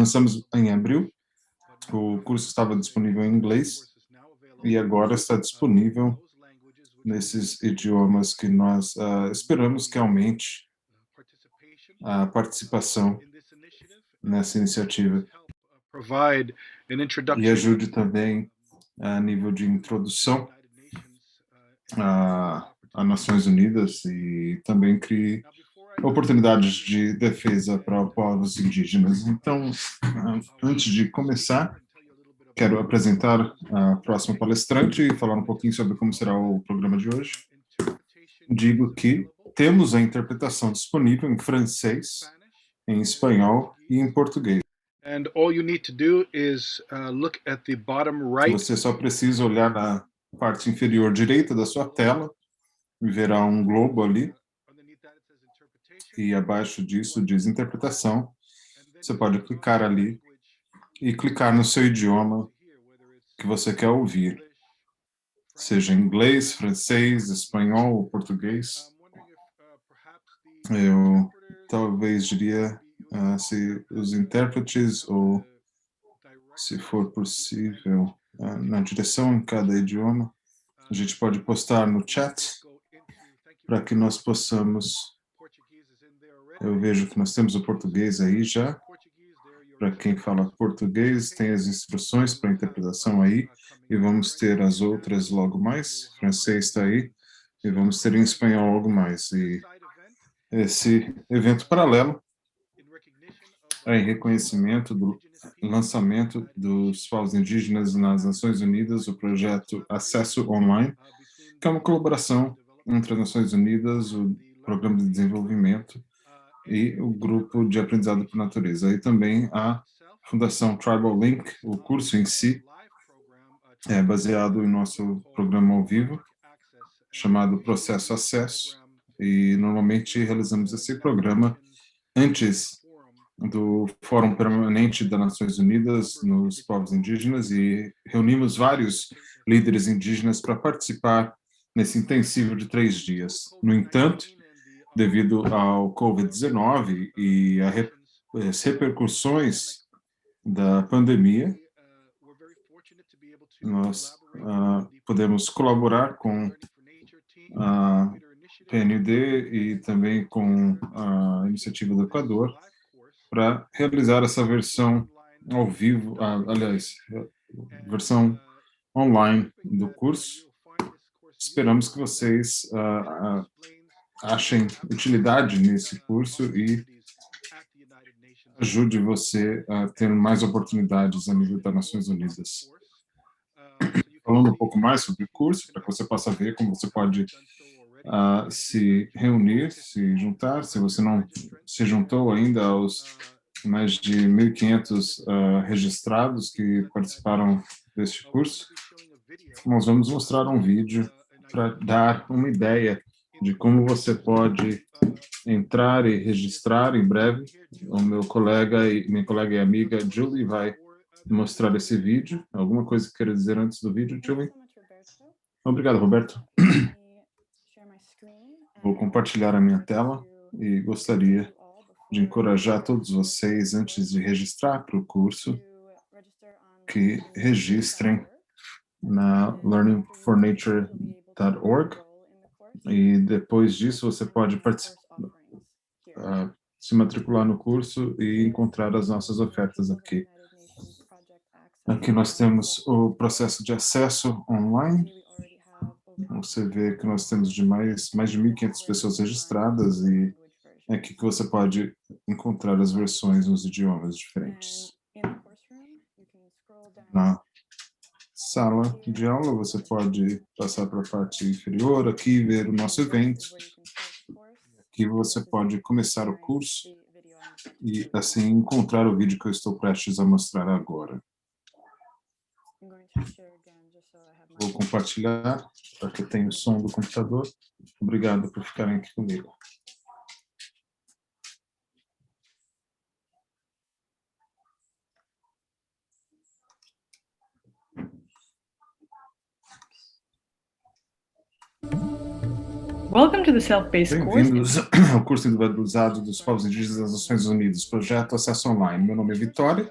lançamos em abril. O curso estava disponível em inglês e agora está disponível nesses idiomas que nós esperamos que aumente a participação nessa iniciativa e ajude também a nível de introdução a Nações Unidas e também crie oportunidades de defesa para povos indígenas. Então, antes de começar, quero apresentar a próxima palestrante e falar um pouquinho sobre como será o programa de hoje. Digo que temos a interpretação disponível em francês, em espanhol e em português. And all you need to do is look at the bottom right. Você só precisa olhar na parte inferior direita da sua tela e verá um globo ali. E abaixo disso diz interpretação. Você pode clicar ali e clicar no seu idioma que você quer ouvir, seja inglês, francês, espanhol ou português. Eu talvez diria se os intérpretes ou, se for possível, na direção em cada idioma, a gente pode postar no chat para que nós possamos. Eu vejo que nós temos o português aí já. Para quem fala português, tem as instruções para interpretação aí, e vamos ter as outras logo mais. Francês está aí, e vamos ter em espanhol logo mais. E esse evento paralelo é em reconhecimento do lançamento dos povos indígenas nas Nações Unidas, o projeto Acesso Online, que é uma colaboração entre as Nações Unidas, o Programa de Desenvolvimento e o Grupo de Aprendizado por Natureza. E também a Fundação Tribal Link, o curso em si, é baseado em nosso programa ao vivo, chamado Processo Acesso, e normalmente realizamos esse programa antes do Fórum Permanente das Nações Unidas nos povos indígenas e reunimos vários líderes indígenas para participar nesse intensivo de 3 dias. No entanto, devido ao Covid-19 e as repercussões da pandemia, nós podemos colaborar com a PNUD e também com a Iniciativa do Equador para realizar essa versão ao vivo, aliás, versão online do curso. Esperamos que vocês achem utilidade nesse curso e ajude você a ter mais oportunidades a nível das Nações Unidas. Falando um pouco mais sobre o curso, para que você possa ver como você pode se reunir, se juntar, se você não se juntou ainda aos mais de 1.500 registrados que participaram deste curso. Nós vamos mostrar um vídeo para dar uma ideia de como você pode entrar e registrar em breve. O minha colega e amiga Julie vai mostrar esse vídeo. Alguma coisa que queira dizer antes do vídeo, Julie? Obrigado, Roberto. Vou compartilhar a minha tela e gostaria de encorajar todos vocês, antes de registrar para o curso, que registrem na learningfornature.org e depois disso você pode se matricular no curso e encontrar as nossas ofertas aqui. Aqui nós temos o processo de acesso online. Você vê que nós temos mais de 1.500 pessoas registradas e é aqui que você pode encontrar as versões nos idiomas diferentes. Na sala de aula, você pode passar para a parte inferior aqui e ver o nosso evento. Aqui você pode começar o curso e, assim, encontrar o vídeo que eu estou prestes a mostrar agora. Vou compartilhar para que tenha o som do computador. Obrigado por ficarem aqui comigo. Welcome to the Self-Paced Course. Bem-vindos ao curso individualizado dos povos indígenas das Nações Unidas, projeto Acesso Online. Meu nome é Vitória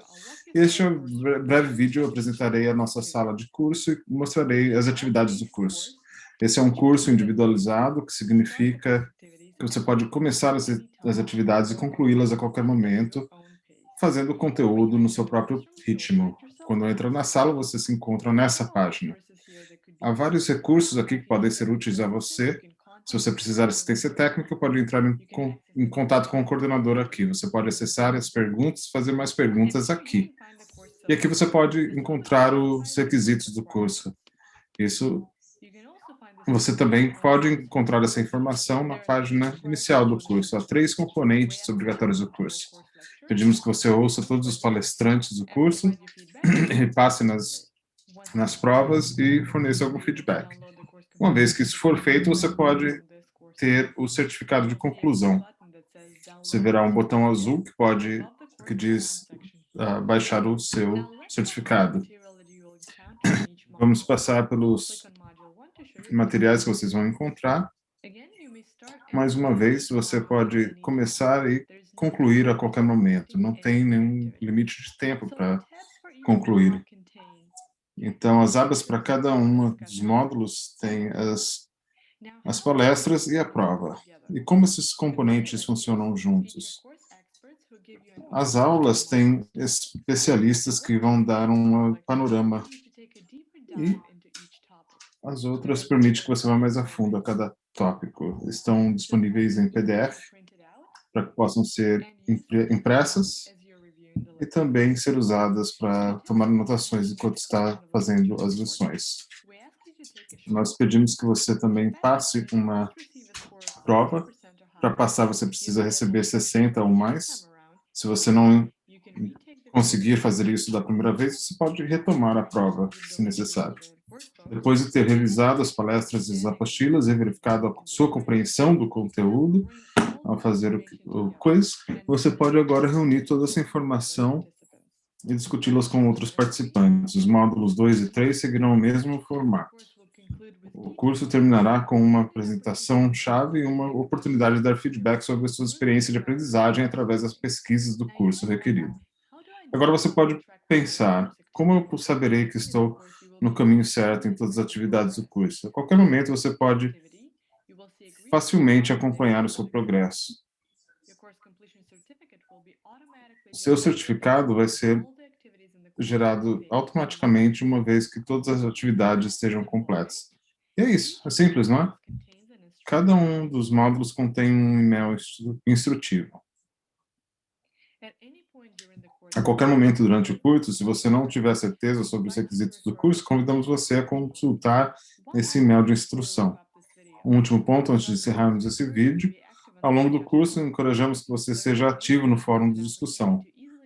e este é um breve vídeo. Eu apresentarei a nossa sala de curso e mostrarei as atividades do curso. Esse é um curso individualizado, que significa que você pode começar as atividades e concluí-las a qualquer momento, fazendo conteúdo no seu próprio ritmo. Quando entra na sala, você se encontra nessa página. Há vários recursos aqui que podem ser úteis a você. Se você precisar de assistência técnica, pode entrar em contato com o coordenador aqui. Você pode acessar as perguntas, fazer mais perguntas aqui. E aqui você pode encontrar os requisitos do curso. Você também pode encontrar essa informação na página inicial do curso. Há 3 componentes obrigatórios do curso. Pedimos que você ouça todos os palestrantes do curso, repasse nas provas e forneça algum feedback. Uma vez que isso for feito, você pode ter o certificado de conclusão. Você verá um botão azul que diz baixar o seu certificado. Vamos passar pelos materiais que vocês vão encontrar. Mais uma vez, você pode começar e concluir a qualquer momento. Não tem nenhum limite de tempo para concluir. Então, as abas para cada um dos módulos têm as palestras e a prova. E como esses componentes funcionam juntos? As aulas têm especialistas que vão dar um panorama e as outras permitem que você vá mais a fundo a cada tópico. Estão disponíveis em PDF para que possam ser impressas e também ser usadas para tomar anotações enquanto está fazendo as lições. Nós pedimos que você também passe uma prova. Para passar, você precisa receber 60 ou mais. Se você não conseguir fazer isso da primeira vez, você pode retomar a prova, se necessário. Depois de ter revisado as palestras e as apostilas e verificado a sua compreensão do conteúdo, ao fazer o quiz, você pode agora reunir toda essa informação e discuti-las com outros participantes. Os módulos 2 e 3 seguirão o mesmo formato. O curso terminará com uma apresentação-chave e uma oportunidade de dar feedback sobre a sua experiência de aprendizagem através das pesquisas do curso requerido. Agora você pode pensar, como eu saberei que estou no caminho certo em todas as atividades do curso? A qualquer momento você pode facilmente acompanhar o seu progresso. O seu certificado vai ser gerado automaticamente uma vez que todas as atividades estejam completas. E é isso, é simples, não é? Cada um dos módulos contém um e-mail instrutivo. A qualquer momento durante o curso, se você não tiver certeza sobre os requisitos do curso, convidamos você a consultar esse e-mail de instrução. Um último ponto, antes de encerrarmos esse vídeo, ao longo do curso, encorajamos que você seja ativo no fórum de discussão.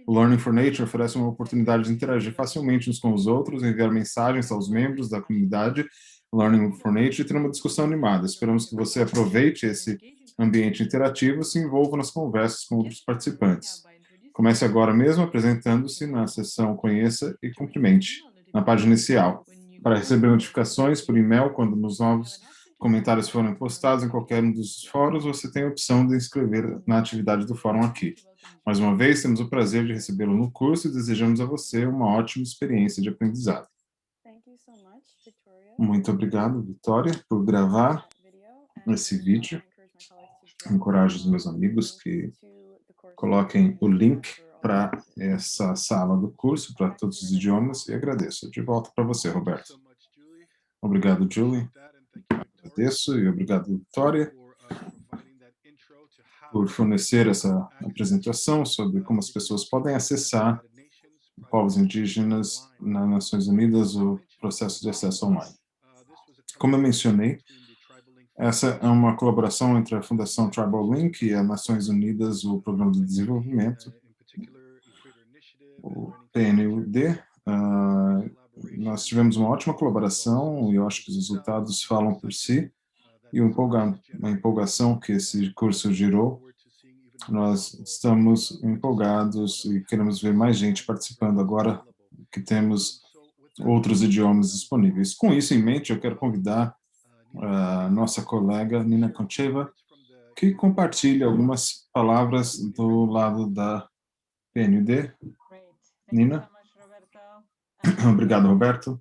O Learning for Nature oferece uma oportunidade de interagir facilmente uns com os outros, enviar mensagens aos membros da comunidade Learning for Nature e ter uma discussão animada. Esperamos que você aproveite esse ambiente interativo e se envolva nas conversas com outros participantes. Comece agora mesmo apresentando-se na seção Conheça e Cumprimente, na página inicial. Para receber notificações por e-mail quando nos novos comentários forem postados em qualquer um dos fóruns, você tem a opção de inscrever na atividade do fórum aqui. Mais uma vez, temos o prazer de recebê-lo no curso e desejamos a você uma ótima experiência de aprendizado. Muito obrigado, Vitória, por gravar esse vídeo. Encorajo os meus amigos que coloquem o link para essa sala do curso, para todos os idiomas, e agradeço. De volta para você, Roberto. Obrigado, Julie. Agradeço e obrigado, Vitória, por fornecer essa apresentação sobre como as pessoas podem acessar povos indígenas nas Nações Unidas, o processo de acesso online. Como eu mencionei, essa é uma colaboração entre a Fundação Tribal Link e as Nações Unidas, o Programa de Desenvolvimento, o PNUD. Nós tivemos uma ótima colaboração e eu acho que os resultados falam por si. E uma empolgação que esse curso gerou. Nós estamos empolgados e queremos ver mais gente participando agora que temos outros idiomas disponíveis. Com isso em mente, eu quero convidar a nossa colega Nina Koncheva, que compartilha algumas palavras do lado da PNUD. Nina? Obrigado, Roberto.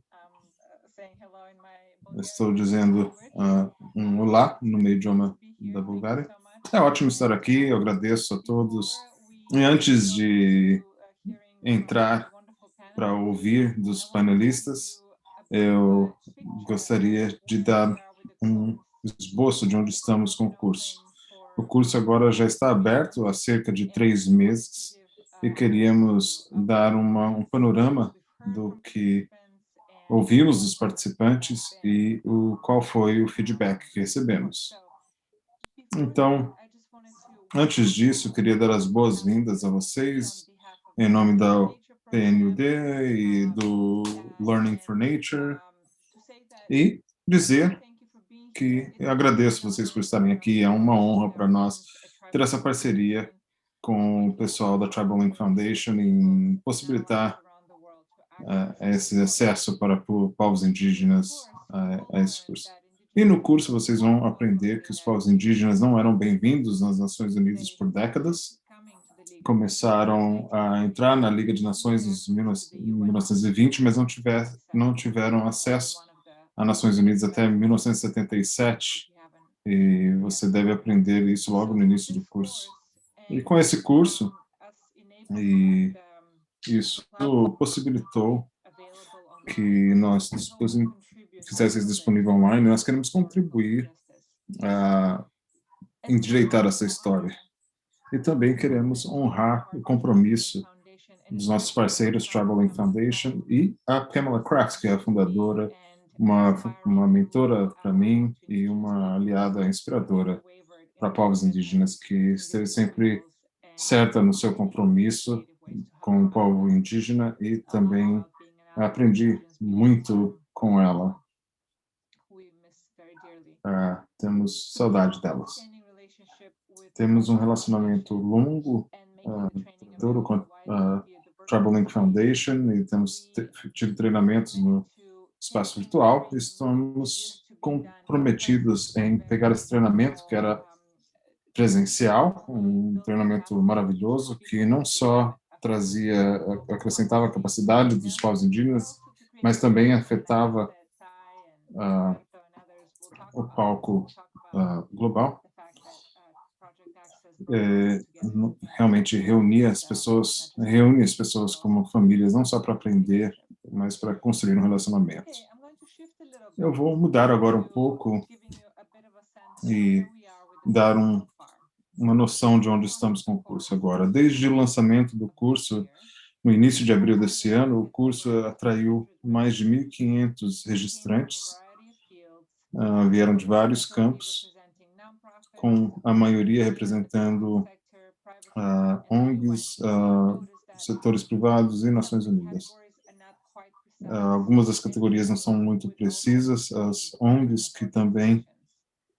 Estou dizendo um olá no meio idioma da Bulgária. É ótimo estar aqui, eu agradeço a todos. E antes de entrar para ouvir dos panelistas, eu gostaria de dar um esboço de onde estamos com o curso. O curso agora já está aberto há cerca de 3 meses e queríamos dar um panorama do que ouvimos dos participantes e qual foi o feedback que recebemos. Então, antes disso, queria dar as boas-vindas a vocês, em nome da PNUD e do Learning for Nature, e dizer que eu agradeço vocês por estarem aqui, é uma honra para nós ter essa parceria com o pessoal da Tribal Link Foundation em possibilitar esse acesso para povos indígenas a esse curso. E no curso vocês vão aprender que os povos indígenas não eram bem-vindos nas Nações Unidas por décadas. Começaram a entrar na Liga de Nações em 1920, mas não tiveram acesso às Nações Unidas até 1977. E você deve aprender isso logo no início do curso. E com esse curso, isso possibilitou que nós fizéssemos disponível online, nós queremos contribuir a endireitar essa história. E também queremos honrar o compromisso dos nossos parceiros, Tribal Link Foundation, e a Pamela Kraft, que é a fundadora, uma mentora para mim e uma aliada inspiradora para povos indígenas, que esteve sempre certa no seu compromisso com o povo indígena e também aprendi muito com ela. Temos saudade delas. Temos um relacionamento longo com a Tribal Link Foundation e temos tido treinamentos no espaço virtual. Estamos comprometidos em pegar esse treinamento, que era presencial, um treinamento maravilhoso, que não só acrescentava a capacidade dos povos indígenas, mas também afetava o palco global. Realmente reúne as pessoas como famílias, não só para aprender, mas para construir um relacionamento. Eu vou mudar agora um pouco e dar uma noção de onde estamos com o curso agora. Desde o lançamento do curso, no início de abril desse ano, o curso atraiu mais de 1.500 registrantes, vieram de vários campos, com a maioria representando ONGs, setores privados e Nações Unidas. Algumas das categorias não são muito precisas, as ONGs que também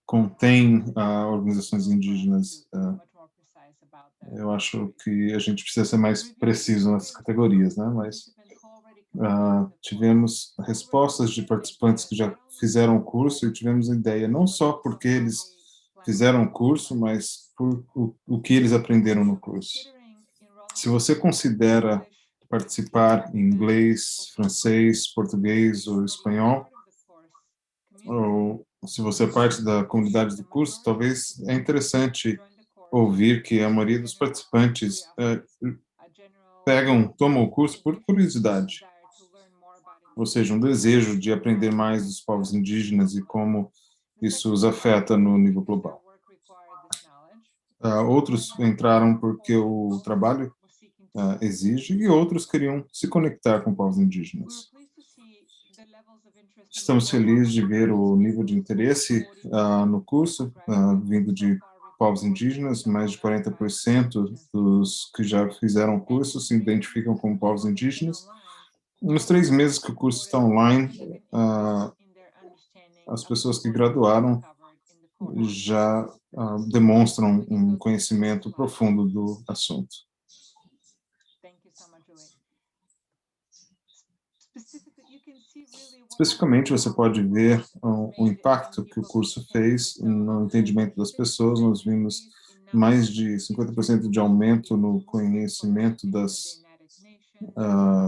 contêm organizações indígenas, eu acho que a gente precisa ser mais preciso nessas categorias, né? Mas tivemos respostas de participantes que já fizeram o curso e tivemos a ideia, não só porque eles fizeram o curso, mas por o que eles aprenderam no curso. Se você considera participar em inglês, francês, português ou espanhol, ou se você é parte da comunidade do curso, talvez é interessante ouvir que a maioria dos participantes tomam o curso por curiosidade, ou seja, um desejo de aprender mais dos povos indígenas e como isso os afeta no nível global. Outros entraram porque o trabalho exige e outros queriam se conectar com povos indígenas. Estamos felizes de ver o nível de interesse no curso, vindo de povos indígenas. Mais de 40% dos que já fizeram o curso se identificam como povos indígenas. Nos 3 meses que o curso está online, as pessoas que graduaram já demonstram um conhecimento profundo do assunto. Especificamente, você pode ver o impacto que o curso fez no entendimento das pessoas. Nós vimos mais de 50% de aumento no conhecimento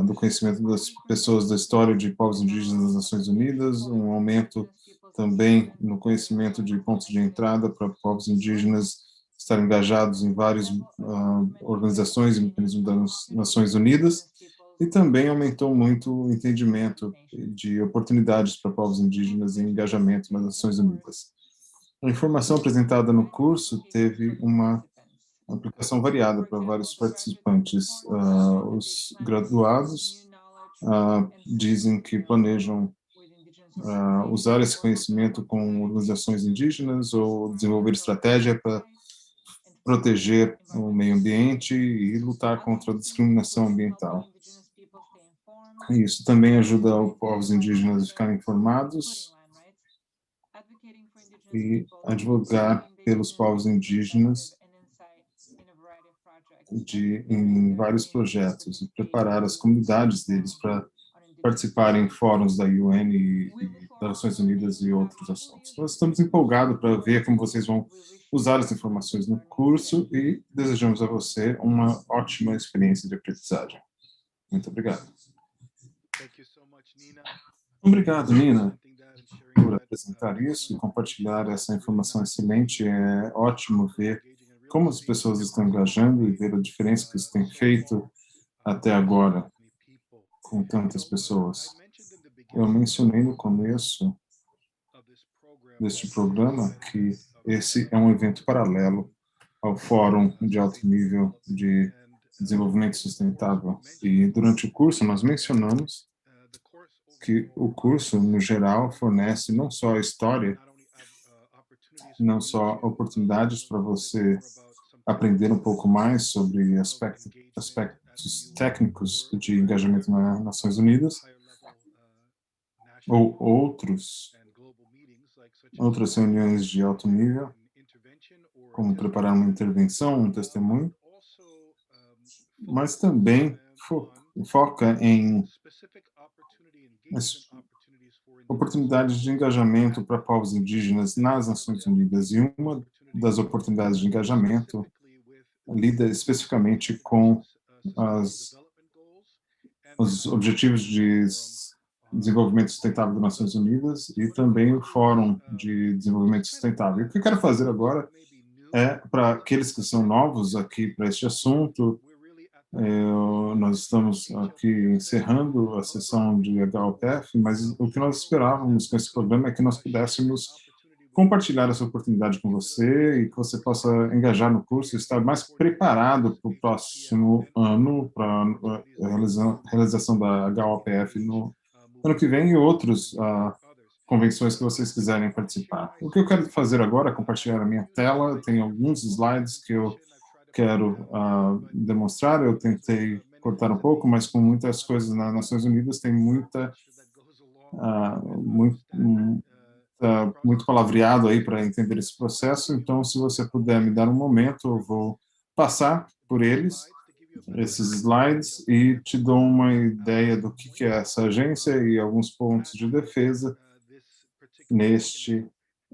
do conhecimento das pessoas da história de povos indígenas das Nações Unidas, um aumento também no conhecimento de pontos de entrada para povos indígenas estarem engajados em várias organizações e mecanismos das Nações Unidas, e também aumentou muito o entendimento de oportunidades para povos indígenas em engajamento nas Nações Unidas. A informação apresentada no curso teve uma aplicação variada para vários participantes. Os graduados dizem que planejam usar esse conhecimento com organizações indígenas ou desenvolver estratégia para proteger o meio ambiente e lutar contra a discriminação ambiental. Isso também ajuda os povos indígenas a ficarem informados e advogar pelos povos indígenas em vários projetos e preparar as comunidades deles para participarem em fóruns da UN e das Nações Unidas e outros assuntos. Nós estamos empolgados para ver como vocês vão usar as informações no curso e desejamos a você uma ótima experiência de aprendizagem. Muito obrigado. Obrigado, Nina, por apresentar isso e compartilhar essa informação excelente. É ótimo ver como as pessoas estão engajando e ver a diferença que isso tem feito até agora com tantas pessoas. Eu mencionei no começo deste programa que esse é um evento paralelo ao Fórum de Alto Nível de Desenvolvimento Sustentável. E durante o curso nós mencionamos que o curso, no geral, fornece não só a história, não só oportunidades para você aprender um pouco mais sobre aspectos técnicos de engajamento nas Nações Unidas, ou outras reuniões de alto nível, como preparar uma intervenção, um testemunho, mas também foca em oportunidades de engajamento para povos indígenas nas Nações Unidas. E uma das oportunidades de engajamento lida especificamente com os Objetivos de Desenvolvimento Sustentável das Nações Unidas e também o Fórum de Desenvolvimento Sustentável. E o que eu quero fazer agora é, para aqueles que são novos aqui para este assunto, nós estamos aqui encerrando a sessão de HOPF, mas o que nós esperávamos com esse programa é que nós pudéssemos compartilhar essa oportunidade com você e que você possa engajar no curso e estar mais preparado para o próximo ano, para a realização da HOPF no ano que vem e outras convenções que vocês quiserem participar. O que eu quero fazer agora é compartilhar a minha tela. Tem alguns slides que eu quero demonstrar. Eu tentei cortar um pouco, mas com muitas coisas nas Nações Unidas tem muito palavreado aí para entender esse processo. Então, se você puder me dar um momento, eu vou passar por esses slides, e te dou uma ideia do que é essa agência e alguns pontos de defesa neste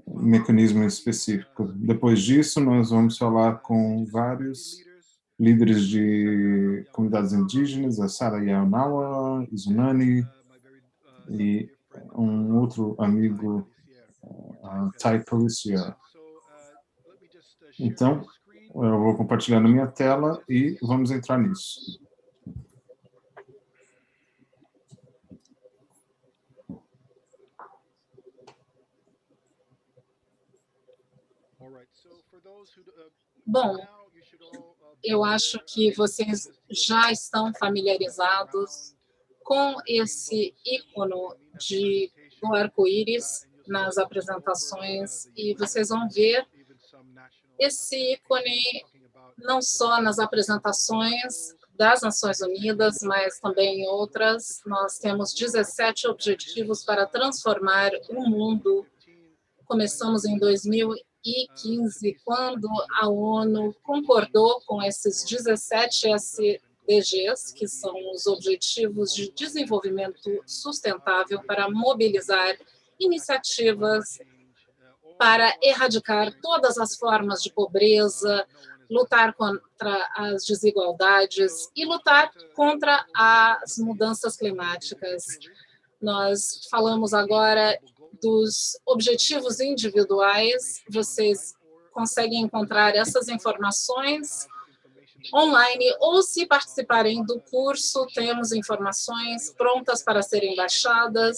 mecanismo específico. Depois disso, nós vamos falar com vários líderes de comunidades indígenas, a Sara Yaunawa, Izunani, e um outro amigo, Tai Policia. Então, eu vou compartilhar na minha tela e vamos entrar nisso. Bom, eu acho que vocês já estão familiarizados com esse ícone do arco-íris nas apresentações, e vocês vão ver esse ícone não só nas apresentações das Nações Unidas, mas também em outras. Nós temos 17 objetivos para transformar o mundo. Começamos em 2015, quando a ONU concordou com esses 17 SDGs, que são os Objetivos de Desenvolvimento Sustentável, para mobilizar iniciativas para erradicar todas as formas de pobreza, lutar contra as desigualdades e lutar contra as mudanças climáticas. Nós falamos agora dos objetivos individuais. Vocês conseguem encontrar essas informações online ou, se participarem do curso, temos informações prontas para serem baixadas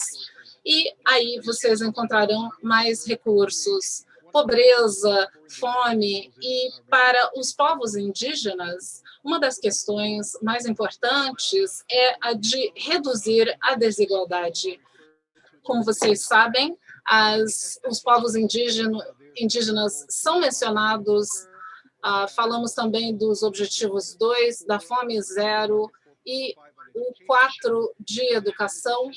e aí vocês encontrarão mais recursos. Pobreza, fome, e para os povos indígenas, uma das questões mais importantes é a de reduzir a desigualdade. Como vocês sabem, os povos indígenas são mencionados, falamos também dos Objetivos 2, da Fome Zero e o 4 de Educação.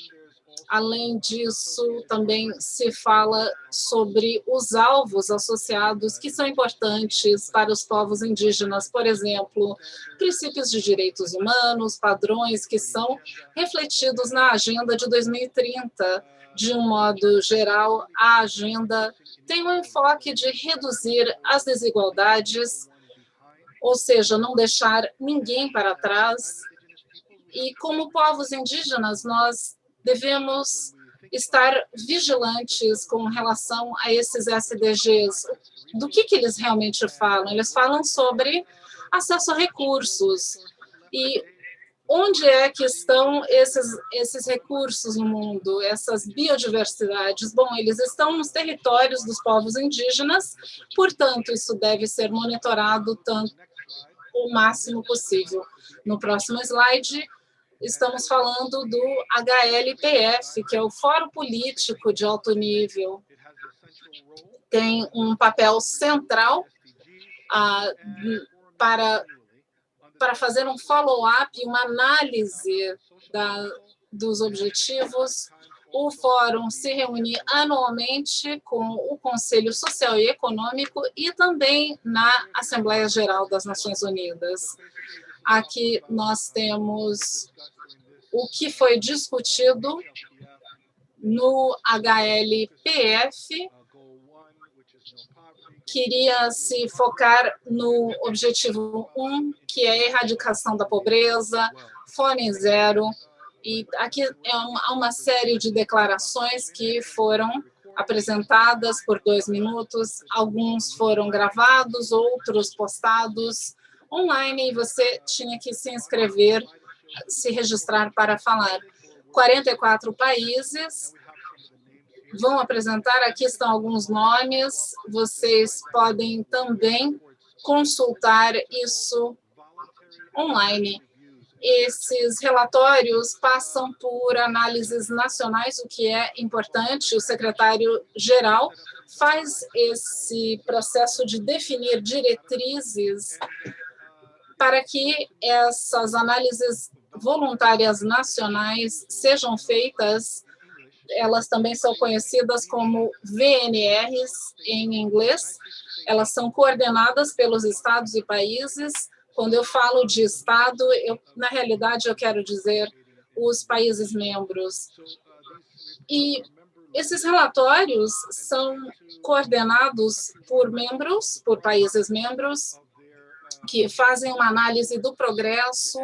Além disso, também se fala sobre os alvos associados que são importantes para os povos indígenas, por exemplo, princípios de direitos humanos, padrões que são refletidos na Agenda de 2030. De um modo geral, a agenda tem um enfoque de reduzir as desigualdades, ou seja, não deixar ninguém para trás. E como povos indígenas, nós devemos estar vigilantes com relação a esses SDGs. Do que eles realmente falam? Eles falam sobre acesso a recursos. E onde é que estão esses recursos no mundo, essas biodiversidades? Bom, eles estão nos territórios dos povos indígenas, portanto, isso deve ser monitorado o máximo possível. No próximo slide, estamos falando do HLPF, que é o Fórum Político de Alto Nível. Tem um papel central para fazer um follow-up, uma análise dos objetivos. O fórum se reúne anualmente com o Conselho Social e Econômico e também na Assembleia Geral das Nações Unidas. Aqui nós temos o que foi discutido no HLPF. Queria se focar no objetivo 1, que é a erradicação da pobreza, fome zero. E aqui há uma série de declarações que foram apresentadas por 2 minutos. Alguns foram gravados, outros postados online, e você tinha que se inscrever, se registrar para falar. 44 países vão apresentar, aqui estão alguns nomes, vocês podem também consultar isso online. Esses relatórios passam por análises nacionais, o que é importante. O secretário-geral faz esse processo de definir diretrizes para que essas análises voluntárias nacionais sejam feitas. Elas também são conhecidas como VNRs em inglês. Elas são coordenadas pelos estados e países. Quando eu falo de estado, na realidade eu quero dizer os países membros. E esses relatórios são coordenados por membros, por países membros, que fazem uma análise do progresso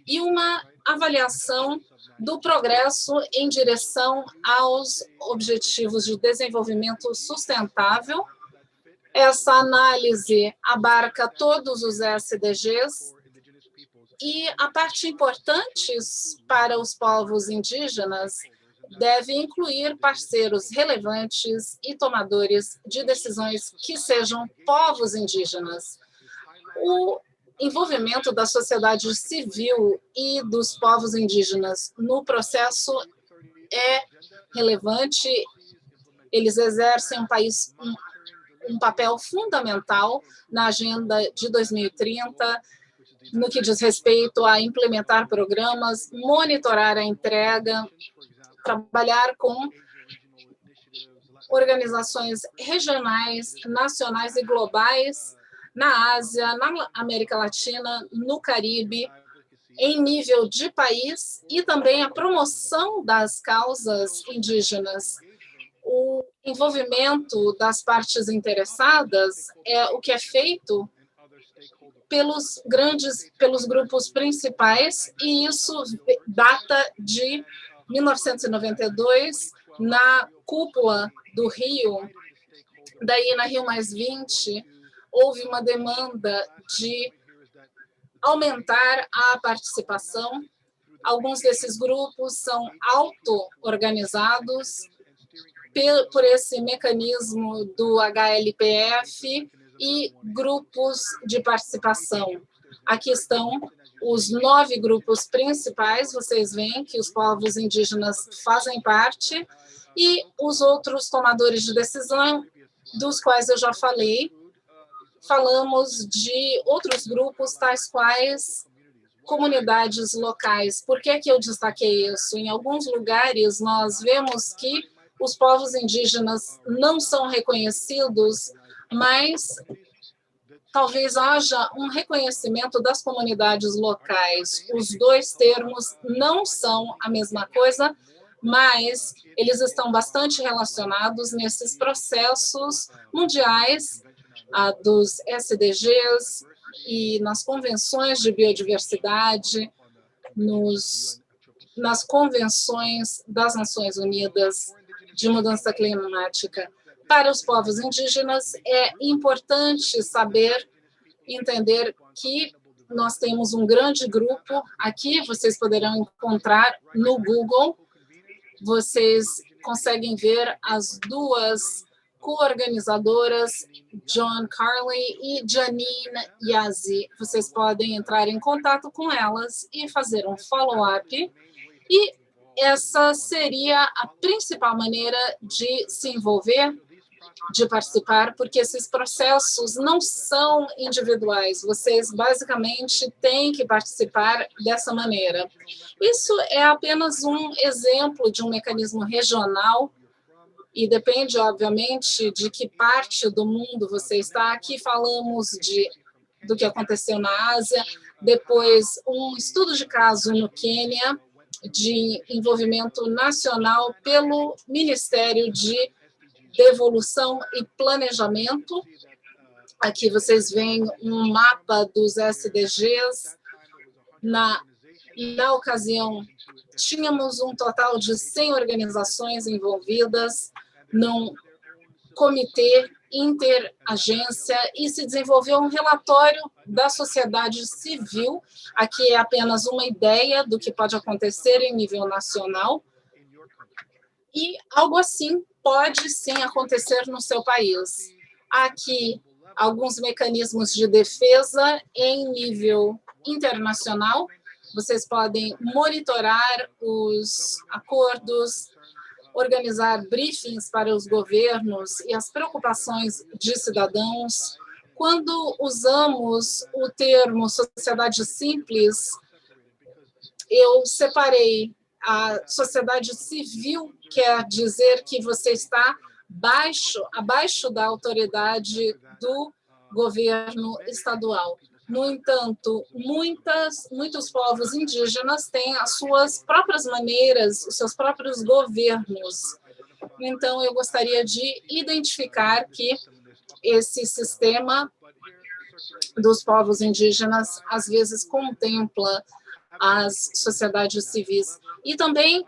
e uma avaliação do progresso em direção aos Objetivos de Desenvolvimento Sustentável. Essa análise abarca todos os SDGs e a parte importante para os povos indígenas deve incluir parceiros relevantes e tomadores de decisões que sejam povos indígenas. O envolvimento da sociedade civil e dos povos indígenas no processo é relevante. Eles exercem um papel fundamental na Agenda de 2030, no que diz respeito a implementar programas, monitorar a entrega, trabalhar com organizações regionais, nacionais e globais na Ásia, na América Latina, no Caribe, em nível de país e também a promoção das causas indígenas. O envolvimento das partes interessadas é o que é feito pelos grupos principais, e isso data de 1992, na cúpula do Rio. Daí, na Rio+20, houve uma demanda de aumentar a participação. Alguns desses grupos são auto-organizados por esse mecanismo do HLPF e grupos de participação. Aqui estão os 9 grupos principais, vocês veem que os povos indígenas fazem parte, e os outros tomadores de decisão, dos quais eu já falei. Falamos de outros grupos, tais quais comunidades locais. Por que eu destaquei isso? Em alguns lugares, nós vemos que os povos indígenas não são reconhecidos, mas talvez haja um reconhecimento das comunidades locais. Os dois termos não são a mesma coisa, mas eles estão bastante relacionados nesses processos mundiais dos SDGs e nas convenções de biodiversidade, nas convenções das Nações Unidas de mudança climática. Para os povos indígenas, é importante entender que nós temos um grande grupo. Aqui vocês poderão encontrar no Google, vocês conseguem ver as duas co-organizadoras, John Carley e Janine Yazzie. Vocês podem entrar em contato com elas e fazer um follow-up. E essa seria a principal maneira de se envolver, de participar, porque esses processos não são individuais. Vocês, basicamente, têm que participar dessa maneira. Isso é apenas um exemplo de um mecanismo regional e depende, obviamente, de que parte do mundo você está. Aqui falamos do que aconteceu na Ásia, depois um estudo de caso no Quênia, de envolvimento nacional pelo Ministério de Devolução e Planejamento. Aqui vocês veem um mapa dos SDGs. Na ocasião, tínhamos um total de 100 organizações envolvidas num comitê interagência e se desenvolveu um relatório da sociedade civil. Aqui é apenas uma ideia do que pode acontecer em nível nacional. E algo assim pode sim acontecer no seu país. Aqui, alguns mecanismos de defesa em nível internacional. Vocês podem monitorar os acordos, organizar briefings para os governos e as preocupações de cidadãos. Quando usamos o termo sociedade simples, eu separei. A sociedade civil quer dizer que você está abaixo da autoridade do governo estadual. No entanto, muitos povos indígenas têm as suas próprias maneiras, os seus próprios governos. Então, eu gostaria de identificar que esse sistema dos povos indígenas, às vezes, contempla as sociedades civis. E também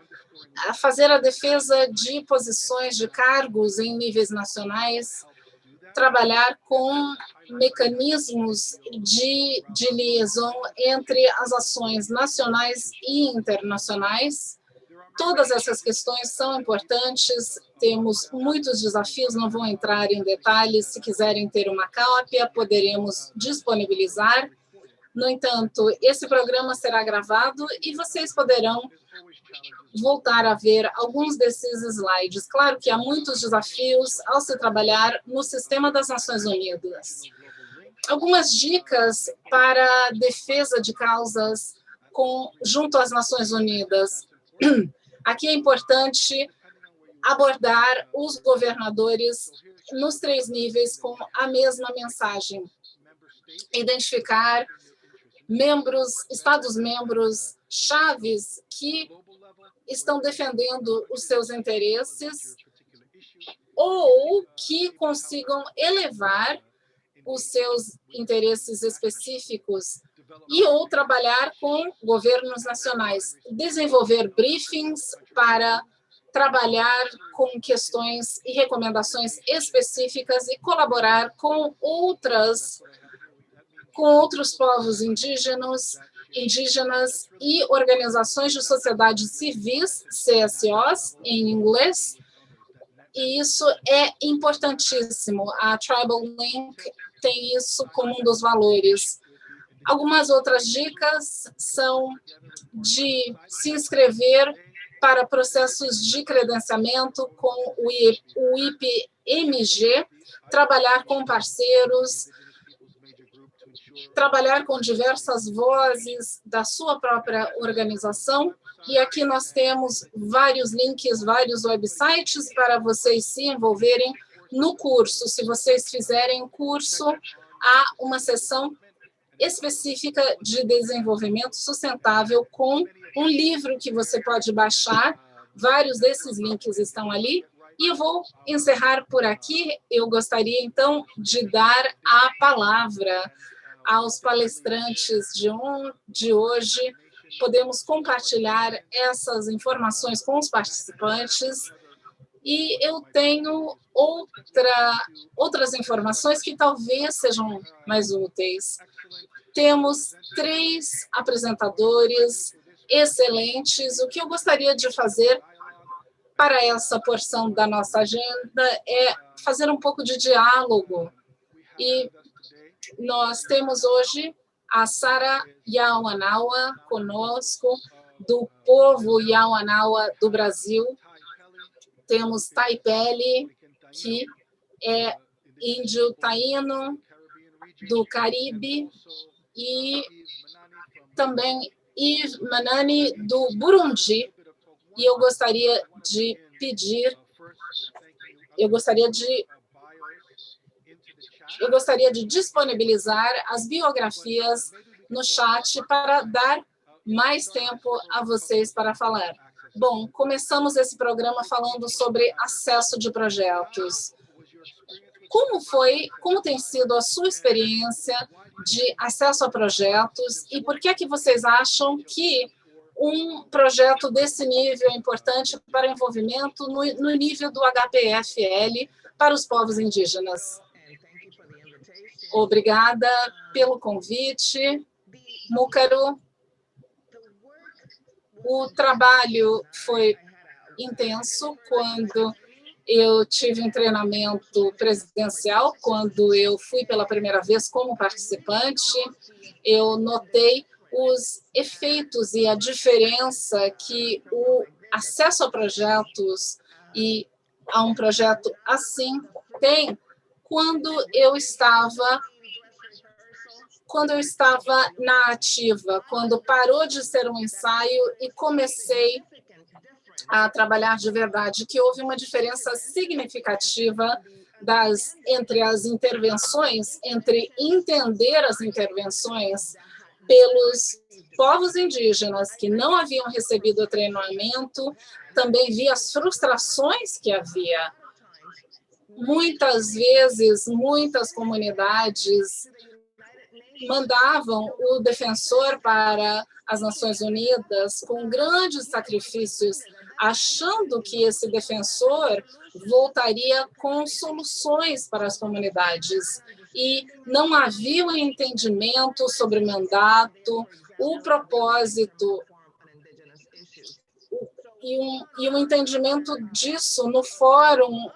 fazer a defesa de posições de cargos em níveis nacionais, trabalhar com mecanismos de liaison entre as ações nacionais e internacionais. Todas essas questões são importantes, temos muitos desafios, não vou entrar em detalhes. Se quiserem ter uma cópia, poderemos disponibilizar. No entanto, esse programa será gravado e vocês poderão voltar a ver alguns desses slides. Claro que há muitos desafios ao se trabalhar no sistema das Nações Unidas. Algumas dicas para a defesa de causas junto às Nações Unidas. Aqui é importante abordar os governadores nos 3 níveis com a mesma mensagem. Identificar Estados-membros chaves que estão defendendo os seus interesses ou que consigam elevar os seus interesses específicos e ou trabalhar com governos nacionais, desenvolver briefings para trabalhar com questões e recomendações específicas e colaborar com outros povos indígenas e organizações de sociedade civis, CSOs, em inglês, e isso é importantíssimo. A Tribal Link tem isso como um dos valores. Algumas outras dicas são de se inscrever para processos de credenciamento com o IPMG, trabalhar com parceiros, trabalhar com diversas vozes da sua própria organização. E aqui nós temos vários links, vários websites para vocês se envolverem no curso. Se vocês fizerem curso, há uma seção específica de desenvolvimento sustentável com um livro que você pode baixar. Vários desses links estão ali. E eu vou encerrar por aqui. Eu gostaria, então, de dar a palavra aos palestrantes de hoje. Podemos compartilhar essas informações com os participantes. E eu tenho outras informações que talvez sejam mais úteis. Temos 3 apresentadores excelentes. O que eu gostaria de fazer para essa porção da nossa agenda é fazer um pouco de diálogo. E nós temos hoje a Sara Yawanawa conosco, do povo Yawanawa do Brasil. Temos Taipele, que é índio taíno do Caribe, e também Yves Manani, do Burundi. E eu gostaria de disponibilizar as biografias no chat para dar mais tempo a vocês para falar. Bom, começamos esse programa falando sobre acesso de projetos. Como tem sido a sua experiência de acesso a projetos e por que é que vocês acham que um projeto desse nível é importante para o envolvimento no nível do HPFL para os povos indígenas? Obrigada pelo convite, Múcaro. O trabalho foi intenso quando eu tive um treinamento presidencial, quando eu fui pela primeira vez como participante. Eu notei os efeitos e a diferença que o acesso a projetos e a um projeto assim tem quando eu estava na ativa, quando parou de ser um ensaio e comecei a trabalhar de verdade, que houve uma diferença significativa entre as intervenções, entre entender as intervenções pelos povos indígenas que não haviam recebido o treinamento, também vi as frustrações que havia. Muitas vezes, muitas comunidades mandavam o defensor para as Nações Unidas com grandes sacrifícios, achando que esse defensor voltaria com soluções para as comunidades. E não havia um entendimento sobre o mandato, o propósito e um entendimento disso no Fórum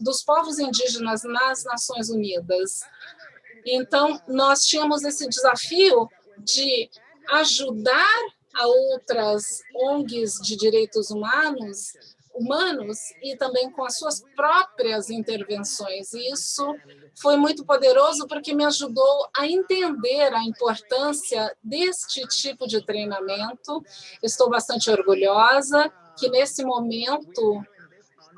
dos Povos Indígenas nas Nações Unidas. Então, nós tínhamos esse desafio de ajudar a outras ONGs de direitos humanos e também com as suas próprias intervenções. E isso foi muito poderoso porque me ajudou a entender a importância deste tipo de treinamento. Estou bastante orgulhosa que, nesse momento,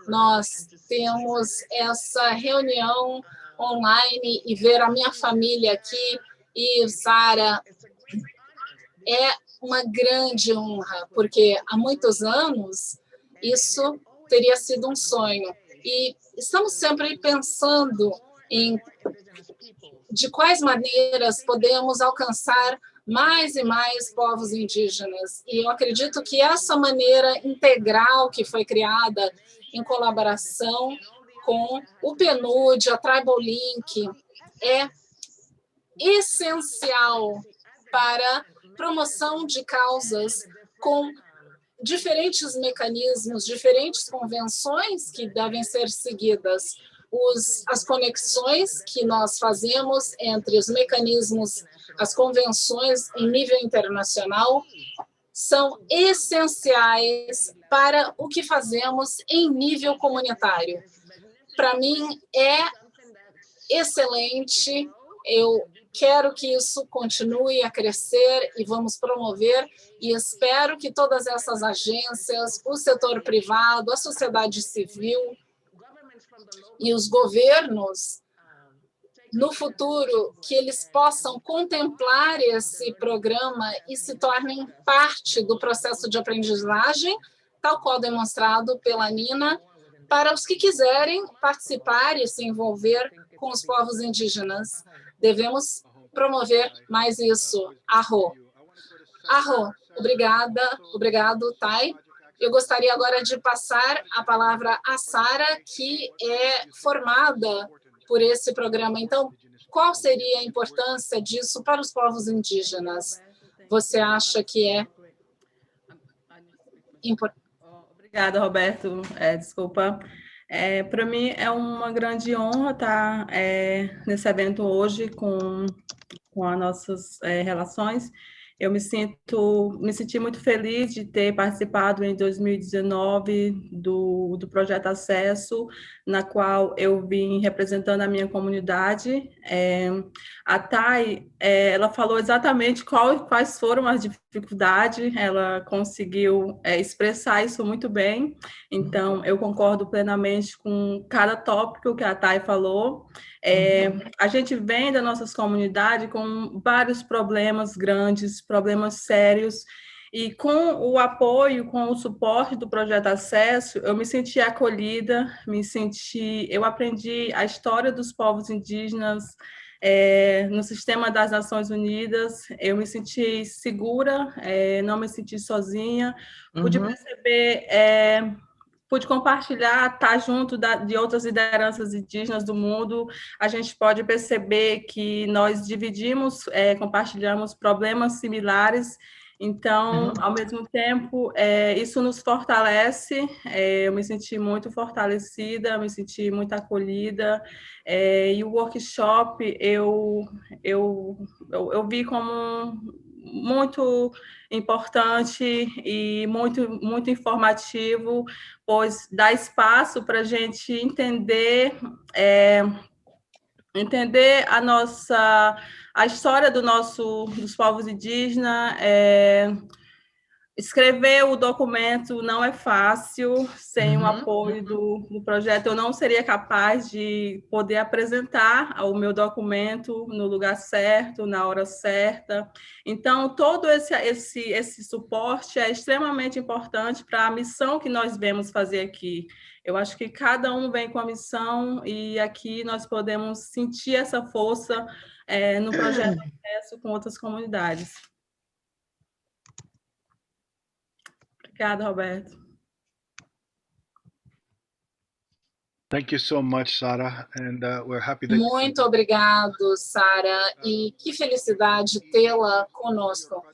nós temos essa reunião online e ver a minha família aqui, e Sara É uma grande honra, porque há muitos anos isso teria sido um sonho. E estamos sempre pensando em de quais maneiras podemos alcançar mais e mais povos indígenas. E eu acredito que essa maneira integral que foi criada em colaboração com o PNUD, a Tribal Link, é essencial para promoção de causas com diferentes mecanismos, diferentes convenções que devem ser seguidas, as conexões que nós fazemos entre os mecanismos, as convenções em nível internacional, são essenciais para o que fazemos em nível comunitário. Para mim, é excelente. Eu quero que isso continue a crescer e vamos promover, e espero que todas essas agências, o setor privado, a sociedade civil e os governos, no futuro, que eles possam contemplar esse programa e se tornem parte do processo de aprendizagem, tal qual demonstrado pela Nina, para os que quiserem participar e se envolver com os povos indígenas. Devemos promover mais isso. Arro. Arro, obrigada, obrigado, Thay. Eu gostaria agora de passar a palavra à Sara, que é formada por esse programa. Então, qual seria a importância disso para os povos indígenas? Você acha que é importante? Obrigada, Roberto. Desculpa. Para mim é uma grande honra estar nesse evento hoje com as nossas relações. Eu me senti muito feliz de ter participado em 2019 do projeto Acesso, na qual eu vim representando a minha comunidade. A Thay, ela falou exatamente quais foram as dificuldades, ela conseguiu expressar isso muito bem, então eu concordo plenamente com cada tópico que a Thay falou. A gente vem da nossas comunidades com vários problemas grandes, problemas sérios, e com o apoio, com o suporte do Projeto Acesso, eu me senti acolhida, eu aprendi a história dos povos indígenas no sistema das Nações Unidas, eu me senti segura, não me senti sozinha, pude perceber... pude compartilhar, estar junto de outras lideranças indígenas do mundo. A gente pode perceber que nós compartilhamos problemas similares. Então, ao mesmo tempo, isso nos fortalece. Eu me senti muito fortalecida, me senti muito acolhida. E o workshop eu vi como muito importante e muito informativo, pois dá espaço para a gente entender a história dos povos indígenas. Escrever o documento não é fácil, sem o apoio do projeto. Eu não seria capaz de poder apresentar o meu documento no lugar certo, na hora certa. Então, todo esse suporte é extremamente importante para a missão que nós vemos fazer aqui. Eu acho que cada um vem com a missão e aqui nós podemos sentir essa força no projeto de acesso com outras comunidades. Obrigada, Roberto. Thank you so much, Sarah, and we're happy that... Muito obrigado, Sara, e que felicidade tê-la conosco.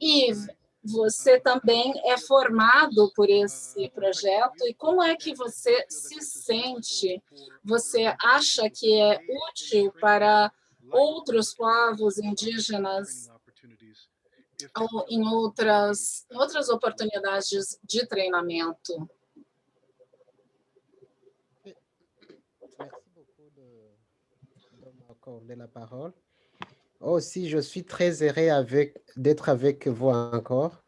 Yves, você também é formado por esse projeto, e como é que você se sente? Você acha que é útil para outros povos indígenas ou em outras oportunidades de treinamento? De la parole. Aussi, je suis très heureux d'être avec vous encore.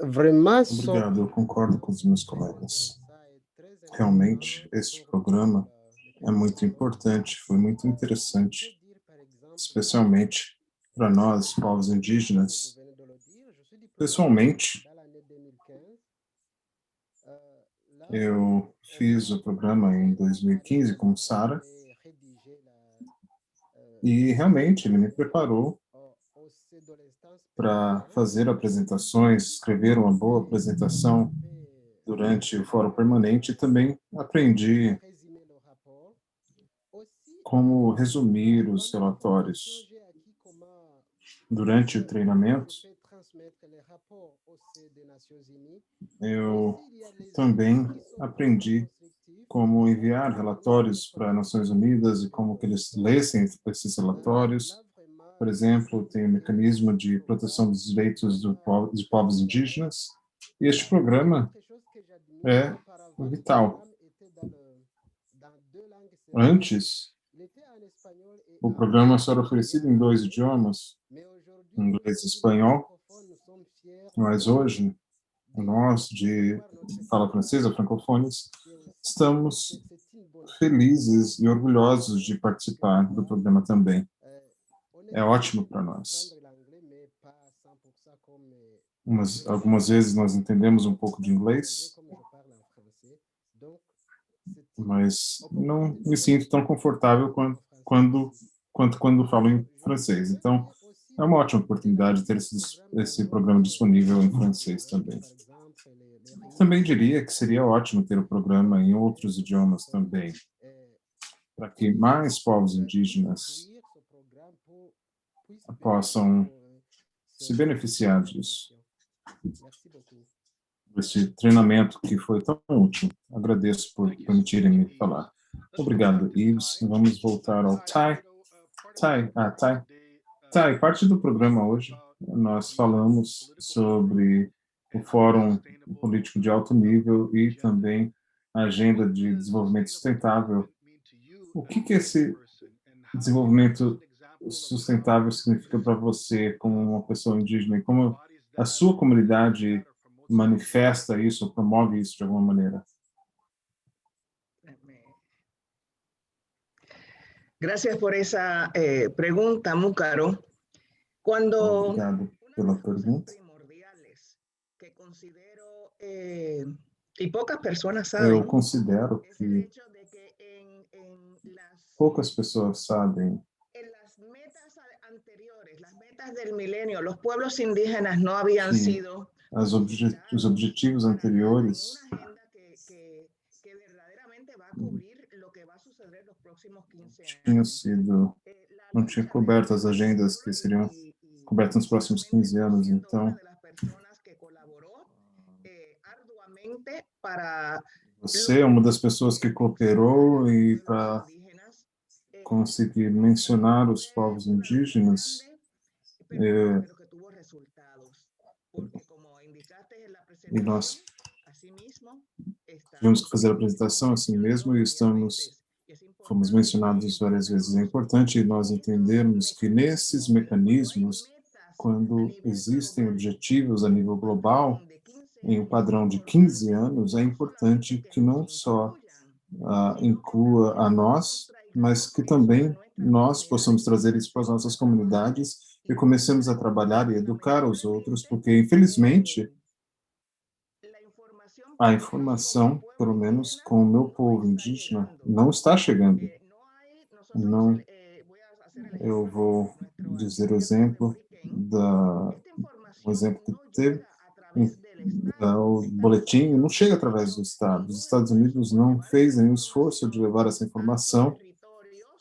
Vraiment, Obrigado, eu concordo com os meus colegas. Realmente, este programa é muito importante, foi muito interessante, especialmente para nós, povos indígenas. Pessoalmente, eu fiz o programa em 2015 com Sara, e realmente ele me preparou para fazer apresentações, escrever uma boa apresentação durante o Fórum Permanente, e também aprendi como resumir os relatórios. Durante o treinamento, eu também aprendi como enviar relatórios para as Nações Unidas e como que eles lessem esses relatórios. Por exemplo, tem o mecanismo de proteção dos direitos de povos indígenas, e este programa é vital. Antes, o programa só era oferecido em 2 idiomas, inglês e espanhol, mas hoje, nós, de fala francesa, francófones, estamos felizes e orgulhosos de participar do programa também. É ótimo para nós. Algumas vezes nós entendemos um pouco de inglês, mas não me sinto tão confortável quanto quando falo em francês. Então, é uma ótima oportunidade ter esse programa disponível em francês também. Também diria que seria ótimo ter o programa em outros idiomas também, para que mais povos indígenas possam se beneficiar disso. Esse treinamento que foi tão útil. Agradeço por permitirem me falar. Obrigado, Yves. Vamos voltar ao Tai. Tai, parte do programa hoje, nós falamos sobre o Fórum Político de Alto Nível e também a Agenda de Desenvolvimento Sustentável. O que esse desenvolvimento sustentável significa para você como uma pessoa indígena, e como a sua comunidade manifesta isso, promove isso de alguma maneira? Gracias por esa pregunta, Múcaro. Obrigado pela pergunta. Que considero, y pocas personas Eu saben, considero que poucas pessoas sabem. las metas anteriores, las metas del milenio, los pueblos indígenas no habían sido Os objetivos anteriores que verdaderamente va a cubrir lo que va a suceder los próximos 15 tinham não tinha coberto as agendas que seriam cobertas nos próximos 15 anos. Então, você é uma das pessoas que cooperou e para conseguir mencionar os povos indígenas, e nós tivemos que fazer a apresentação assim mesmo, e fomos mencionados várias vezes. É importante nós entendermos que nesses mecanismos, quando existem objetivos a nível global, em um padrão de 15 anos, é importante que não só inclua a nós, mas que também nós possamos trazer isso para as nossas comunidades e comecemos a trabalhar e educar os outros, porque, infelizmente, a informação, pelo menos com o meu povo indígena, não está chegando. Não, eu vou dizer o exemplo que teve, o boletim não chega através do Estado. Os Estados Unidos não fez nenhum esforço de levar essa informação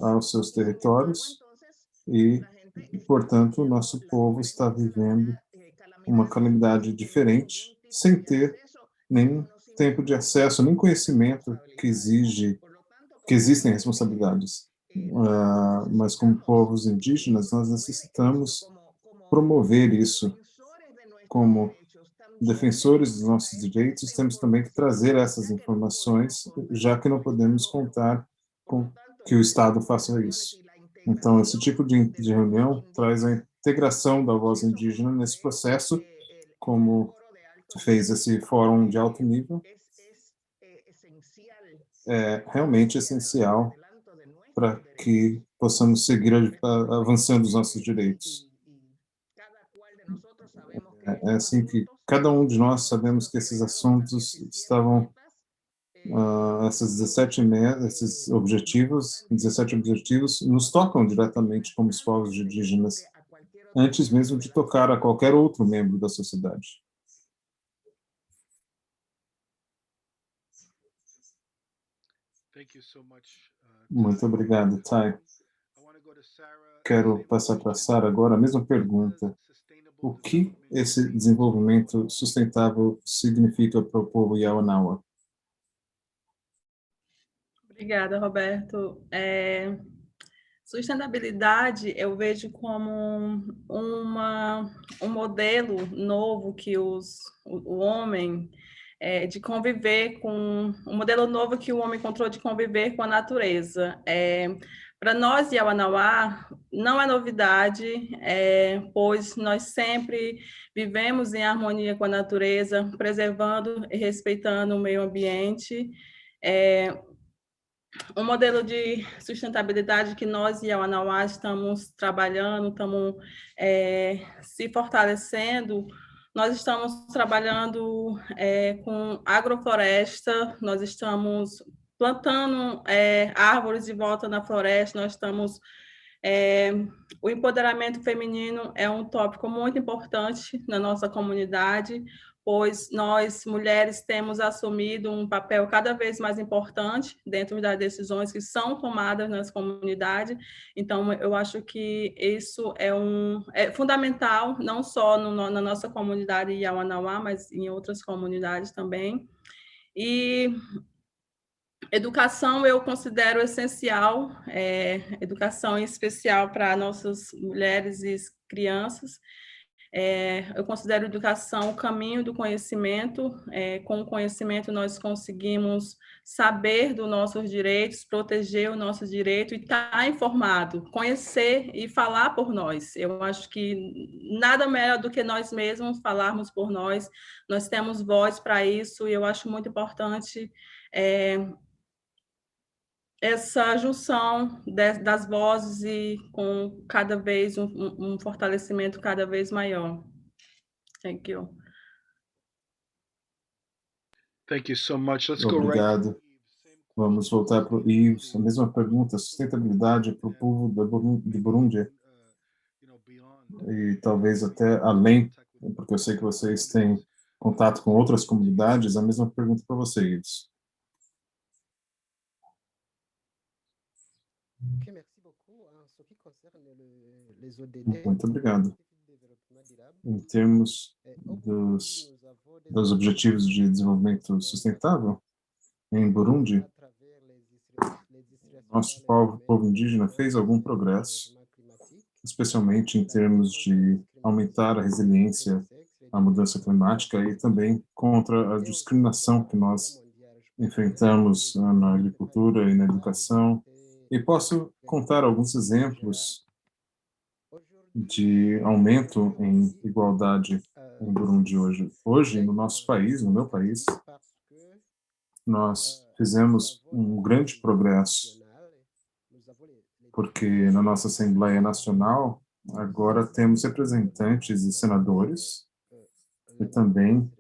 aos seus territórios e, portanto, o nosso povo está vivendo uma calamidade diferente, sem ter nem tempo de acesso, nem conhecimento que existem responsabilidades. Mas como povos indígenas, nós necessitamos promover isso. Como defensores dos nossos direitos, temos também que trazer essas informações, já que não podemos contar com que o Estado faça isso. Então, esse tipo de reunião traz a integração da voz indígena nesse processo, como fez esse fórum de alto nível, é realmente essencial para que possamos seguir avançando os nossos direitos. É assim que cada um de nós sabemos que esses assuntos estavam, essas 17 objetivos nos tocam diretamente como os povos indígenas, antes mesmo de tocar a qualquer outro membro da sociedade. Muito obrigado, Thay. Quero passar para a Sarah agora a mesma pergunta. O que esse desenvolvimento sustentável significa para o povo Yawanawa? Obrigada, Roberto. Sustentabilidade eu vejo como um modelo novo que o homem, de conviver com, um modelo novo que o homem encontrou de conviver com a natureza. Para nós, Yawanawa, não é novidade, pois nós sempre vivemos em harmonia com a natureza, preservando e respeitando o meio ambiente. Um modelo de sustentabilidade que nós, Yawanawa, estamos trabalhando, estamos se fortalecendo. Nós estamos trabalhando com agrofloresta, nós estamos plantando árvores de volta na floresta, nós estamos... o empoderamento feminino é um tópico muito importante na nossa comunidade, pois nós, mulheres, temos assumido um papel cada vez mais importante dentro das decisões que são tomadas nas comunidades. Então, eu acho que isso é fundamental, não só na nossa comunidade Yawanawa, mas em outras comunidades também. E educação eu considero essencial, educação em especial para nossas mulheres e crianças. Eu considero educação o caminho do conhecimento. Com o conhecimento nós conseguimos saber dos nossos direitos, proteger o nosso direito e estar informado, conhecer e falar por nós. Eu acho que nada melhor do que nós mesmos falarmos por nós. Nós temos voz para isso e eu acho muito importante essa junção das vozes e com cada vez um fortalecimento cada vez maior. Thank you. Thank you so much. Let's go right. Obrigado. Vamos voltar para o Yves. A mesma pergunta, sustentabilidade para o povo de Burundi e talvez até além, porque eu sei que vocês têm contato com outras comunidades. A mesma pergunta para você, Yves. Muito obrigado. Em termos dos objetivos de desenvolvimento sustentável, em Burundi, nosso povo indígena fez algum progresso, especialmente em termos de aumentar a resiliência à mudança climática e também contra a discriminação que nós enfrentamos na agricultura e na educação. E posso contar alguns exemplos de aumento em igualdade em Burundi hoje. Hoje, no nosso país, no meu país, nós fizemos um grande progresso, porque na nossa Assembleia Nacional, agora temos representantes e senadores, e também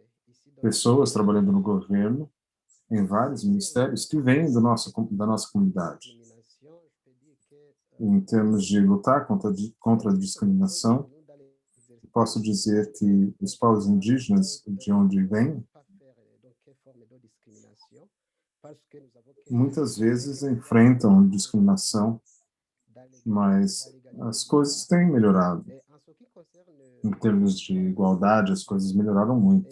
pessoas trabalhando no governo, em vários ministérios, que vêm da nossa comunidade. Em termos de lutar contra a discriminação, posso dizer que os povos indígenas, de onde vêm, muitas vezes enfrentam discriminação, mas as coisas têm melhorado. Em termos de igualdade, as coisas melhoraram muito.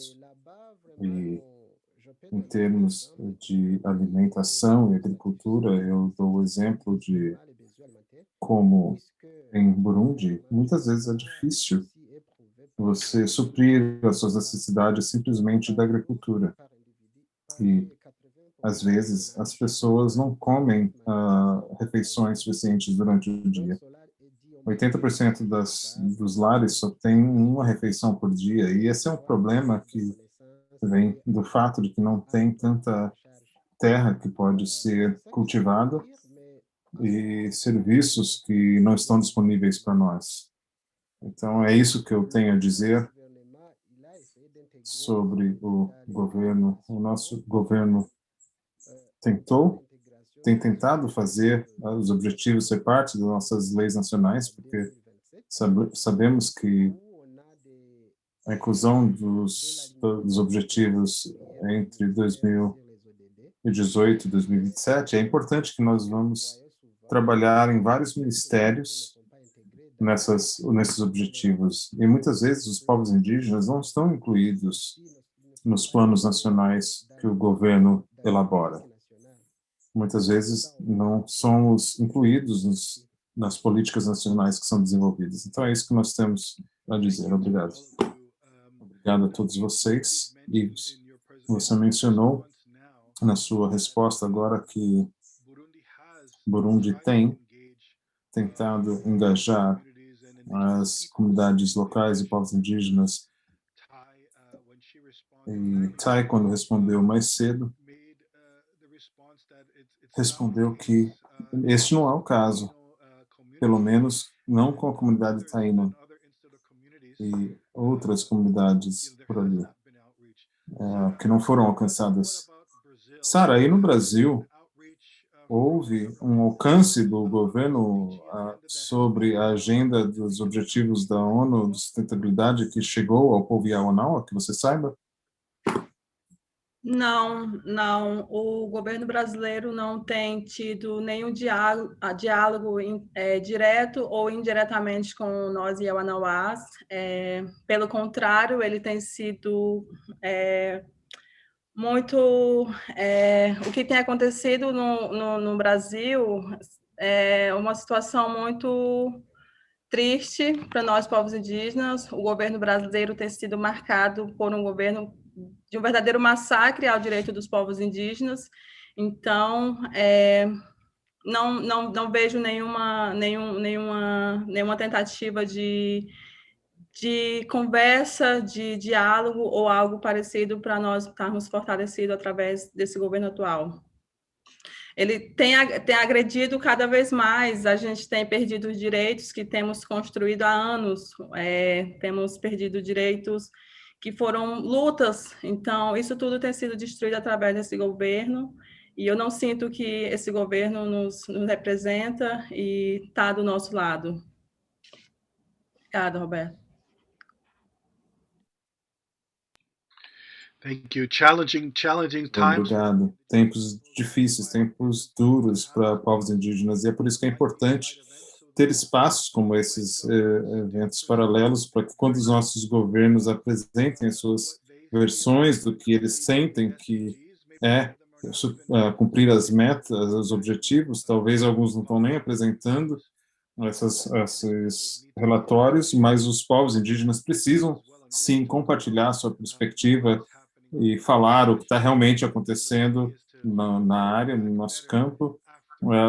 E em termos de alimentação e agricultura, eu dou o exemplo de como em Burundi, muitas vezes é difícil você suprir as suas necessidades simplesmente da agricultura. E, às vezes, as pessoas não comem refeições suficientes durante o dia. 80% dos lares só tem uma refeição por dia, e esse é um problema que vem do fato de que não tem tanta terra que pode ser cultivada e serviços que não estão disponíveis para nós. Então, é isso que eu tenho a dizer. sobre o governo. O nosso governo tem tentado fazer os objetivos ser parte das nossas leis nacionais, porque sabemos que a inclusão dos objetivos entre 2018 e 2027 é importante, que nós vamos trabalhar em vários ministérios nesses objetivos. E muitas vezes os povos indígenas não estão incluídos nos planos nacionais que o governo elabora. Muitas vezes não são incluídos nas políticas nacionais que são desenvolvidas. Então é isso que nós temos a dizer. Obrigado. Obrigado a todos vocês. E você mencionou na sua resposta agora que Burundi tem tentado engajar as comunidades locais e povos indígenas. E Tai, quando respondeu mais cedo, respondeu que este não é o caso, pelo menos não com a comunidade taína e outras comunidades por ali, que não foram alcançadas. Sara, aí no Brasil, houve um alcance do governo sobre a agenda dos objetivos da ONU de sustentabilidade que chegou ao povo Yawanão, que você saiba? Não. O governo brasileiro não tem tido nenhum diálogo direto ou indiretamente com nós Yawanawás. Pelo contrário, ele tem sido muito... o que tem acontecido no Brasil é uma situação muito triste para nós, povos indígenas. O governo brasileiro tem sido marcado por um governo de um verdadeiro massacre ao direito dos povos indígenas. Então, não vejo nenhuma tentativa de conversa, de diálogo ou algo parecido para nós estarmos fortalecidos através desse governo atual. Ele tem agredido cada vez mais, a gente tem perdido os direitos que temos construído há anos, temos perdido direitos que foram lutas, então isso tudo tem sido destruído através desse governo, e eu não sinto que esse governo nos representa e está do nosso lado. Obrigada, Roberto. Thank you. Challenging times. Obrigado. Tempos difíceis, tempos duros para povos indígenas, e é por isso que é importante ter espaços como esses eventos paralelos, para que quando os nossos governos apresentem as suas versões do que eles sentem que cumprir as metas, os objetivos, talvez alguns não estão nem apresentando esses relatórios, mas os povos indígenas precisam, sim, compartilhar a sua perspectiva e falar o que está realmente acontecendo na área, no nosso campo.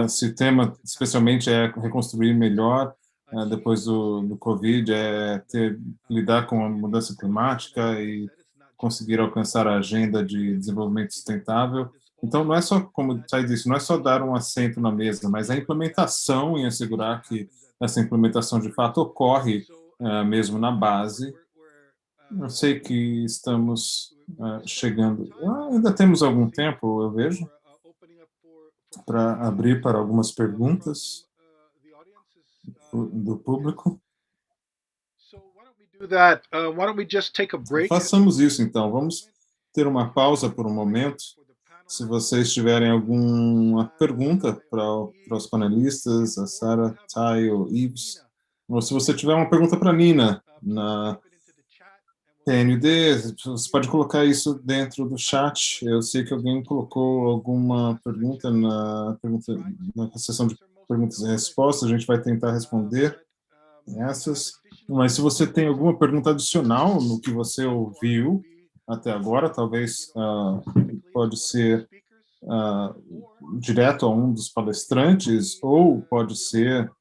Esse tema, especialmente, é reconstruir melhor depois do Covid, lidar com a mudança climática e conseguir alcançar a agenda de desenvolvimento sustentável. Então, não é só, como o Thay disse, não é só dar um assento na mesa, mas a implementação e assegurar que essa implementação, de fato, ocorre mesmo na base. Eu sei que estamos chegando... ainda temos algum tempo, eu vejo, para abrir para algumas perguntas do público. Façamos isso, então. Vamos ter uma pausa por um momento. Se vocês tiverem alguma pergunta para os panelistas, a Sara, Thay ou Yves, ou se você tiver uma pergunta para a Nina na PNUD, você pode colocar isso dentro do chat. Eu sei que alguém colocou alguma pergunta na sessão de perguntas e respostas, a gente vai tentar responder essas. Mas se você tem alguma pergunta adicional no que você ouviu até agora, talvez pode ser direto a um dos palestrantes, ou pode ser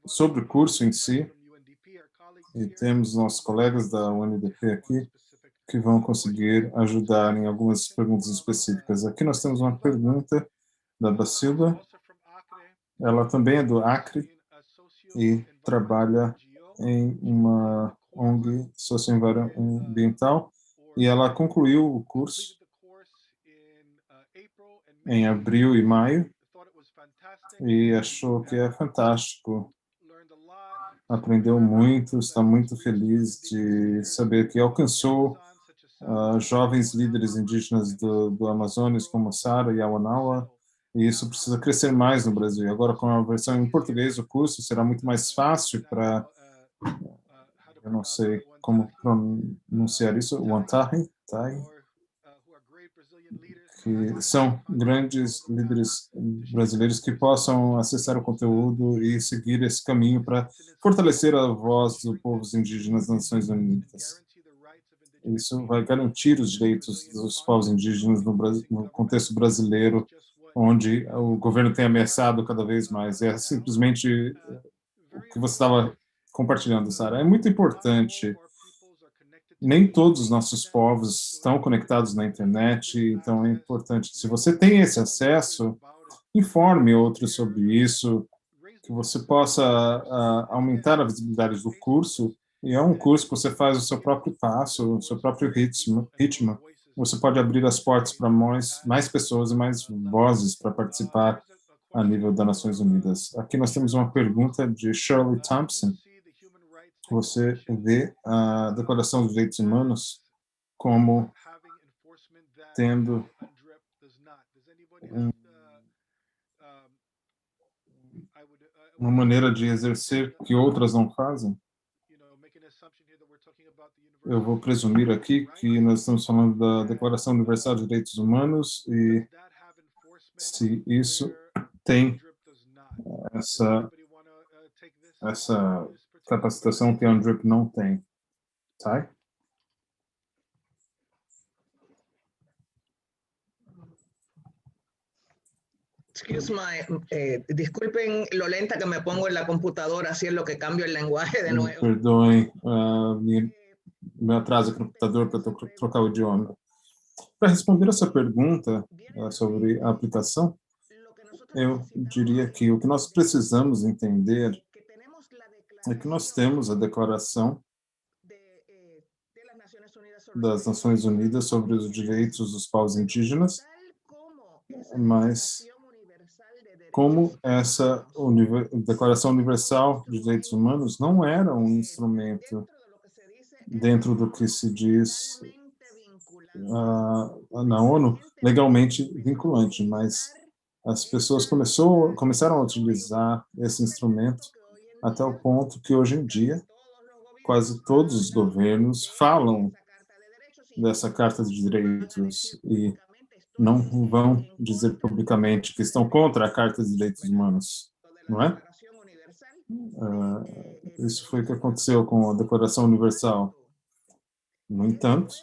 sobre o curso em si. E temos nossos colegas da UNDP aqui que vão conseguir ajudar em algumas perguntas específicas. Aqui nós temos uma pergunta da Bacilda. Ela também é do Acre e trabalha em uma ONG socioambiental, e ela concluiu o curso em abril e maio, e achou que é fantástico. Aprendeu muito, está muito feliz de saber que alcançou jovens líderes indígenas do Amazonas, como Sara e Awanawa, e isso precisa crescer mais no Brasil. Agora, com a versão em português, o curso será muito mais fácil para, eu não sei como pronunciar isso, Wantahi, que são grandes líderes brasileiros que possam acessar o conteúdo e seguir esse caminho para fortalecer a voz dos povos indígenas nas Nações Unidas. Isso vai garantir os direitos dos povos indígenas no contexto brasileiro, onde o governo tem ameaçado cada vez mais. É simplesmente o que você estava compartilhando, Sara. É muito importante. Nem todos os nossos povos estão conectados na internet, então é importante, se você tem esse acesso, informe outros sobre isso, que você possa aumentar a visibilidade do curso, e é um curso que você faz o seu próprio passo, o seu próprio ritmo. Você pode abrir as portas para mais pessoas e mais vozes para participar a nível das Nações Unidas. Aqui nós temos uma pergunta de Shirley Thompson. Você vê a Declaração dos Direitos Humanos como tendo uma maneira de exercer que outras não fazem? Eu vou presumir aqui que nós estamos falando da Declaração Universal dos Direitos Humanos e se isso tem essa capacitação que a UNDRIP não tem, tá? Excuse me, disculpen lo lenta que me pongo en la computadora, así es lo que cambio el lenguaje de nuevo. Perdoem meu atraso aqui no computador para trocar o idioma. Para responder essa pergunta sobre a aplicação, eu diria que o que nós precisamos entender é que nós temos a Declaração das Nações Unidas sobre os Direitos dos Povos Indígenas, mas como essa Declaração Universal dos Direitos Humanos não era um instrumento dentro do que se diz na ONU legalmente vinculante, mas as pessoas começaram a utilizar esse instrumento até o ponto que hoje em dia quase todos os governos falam dessa Carta de Direitos e não vão dizer publicamente que estão contra a Carta de Direitos Humanos, não é? Isso foi o que aconteceu com a Declaração Universal. No entanto,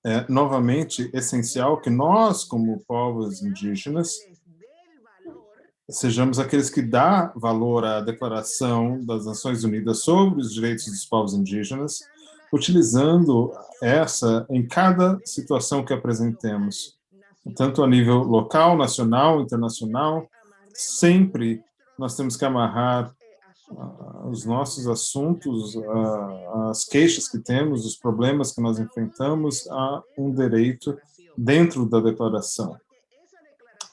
é novamente essencial que nós, como povos indígenas, sejamos aqueles que dão valor à Declaração das Nações Unidas sobre os Direitos dos Povos Indígenas, utilizando essa em cada situação que apresentemos, tanto a nível local, nacional, internacional. Sempre nós temos que amarrar os nossos assuntos, as queixas que temos, os problemas que nós enfrentamos a um direito dentro da declaração.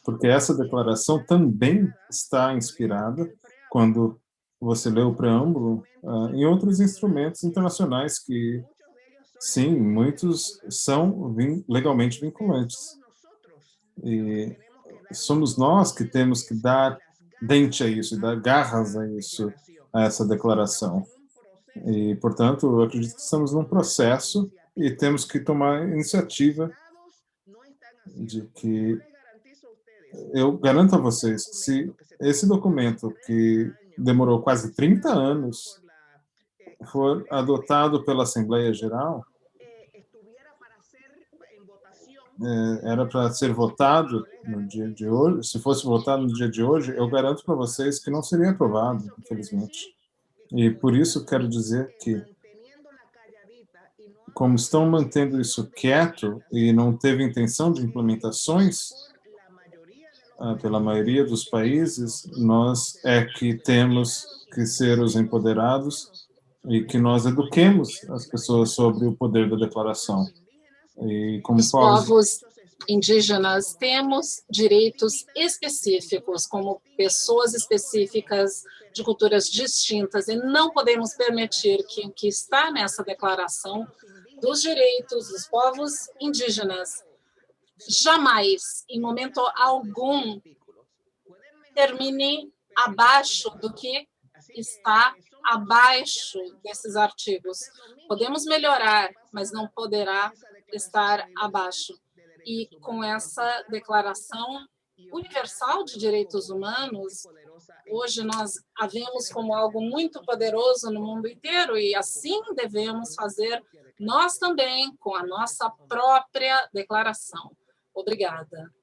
Porque essa declaração também está inspirada, quando você lê o preâmbulo, em outros instrumentos internacionais que, sim, muitos são legalmente vinculantes. E somos nós que temos que dar dente a isso, dar garras a isso, a essa declaração. E, portanto, eu acredito que estamos num processo e temos que tomar iniciativa de que eu garanto a vocês que se esse documento, que demorou quase 30 anos, for adotado pela Assembleia Geral, era para ser votado no dia de hoje. Se fosse votado no dia de hoje, eu garanto para vocês que não seria aprovado, infelizmente. E por isso quero dizer que, como estão mantendo isso quieto e não teve intenção de implementações, pela maioria dos países, nós é que temos que ser os empoderados e que nós eduquemos as pessoas sobre o poder da declaração. E como Os povos indígenas temos direitos específicos, como pessoas específicas de culturas distintas, e não podemos permitir que o que está nessa declaração dos direitos dos povos indígenas jamais, em momento algum, termine abaixo do que está abaixo desses artigos. Podemos melhorar, mas não poderá estar abaixo. E com essa Declaração Universal de Direitos Humanos, hoje nós a vemos como algo muito poderoso no mundo inteiro e assim devemos fazer nós também com a nossa própria declaração. Obrigada.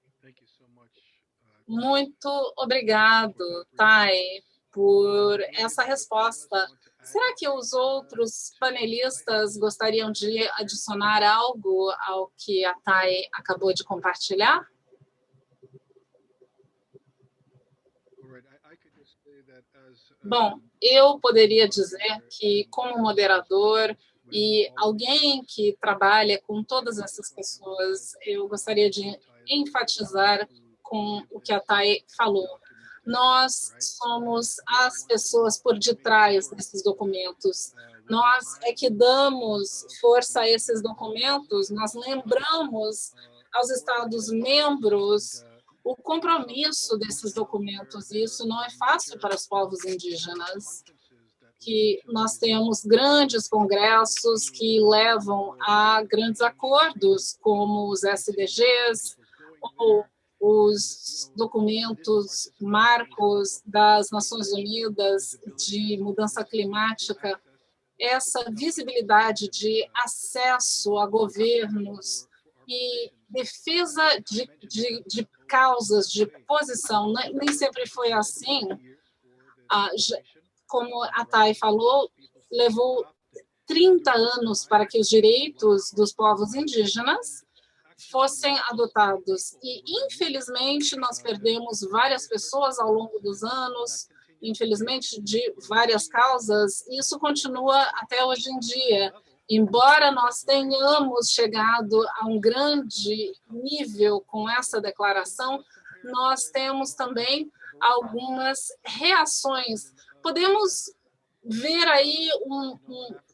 Muito obrigado, Thay, por essa resposta. Será que os outros panelistas gostariam de adicionar algo ao que a Thay acabou de compartilhar? Bom, eu poderia dizer que, como moderador e alguém que trabalha com todas essas pessoas, eu gostaria de enfatizar com o que a Thay falou. Nós somos as pessoas por detrás desses documentos. Nós é que damos força a esses documentos, nós lembramos aos Estados-membros o compromisso desses documentos, e isso não é fácil para os povos indígenas, que nós temos grandes congressos que levam a grandes acordos, como os SDGs, ou os documentos marcos das Nações Unidas de mudança climática. Essa visibilidade de acesso a governos e defesa de causas, de posição, nem sempre foi assim. Como a Thay falou, levou 30 anos para que os direitos dos povos indígenas fossem adotados. E, infelizmente, nós perdemos várias pessoas ao longo dos anos, infelizmente, de várias causas, e isso continua até hoje em dia. Embora nós tenhamos chegado a um grande nível com essa declaração, nós temos também algumas reações. Podemos ver aí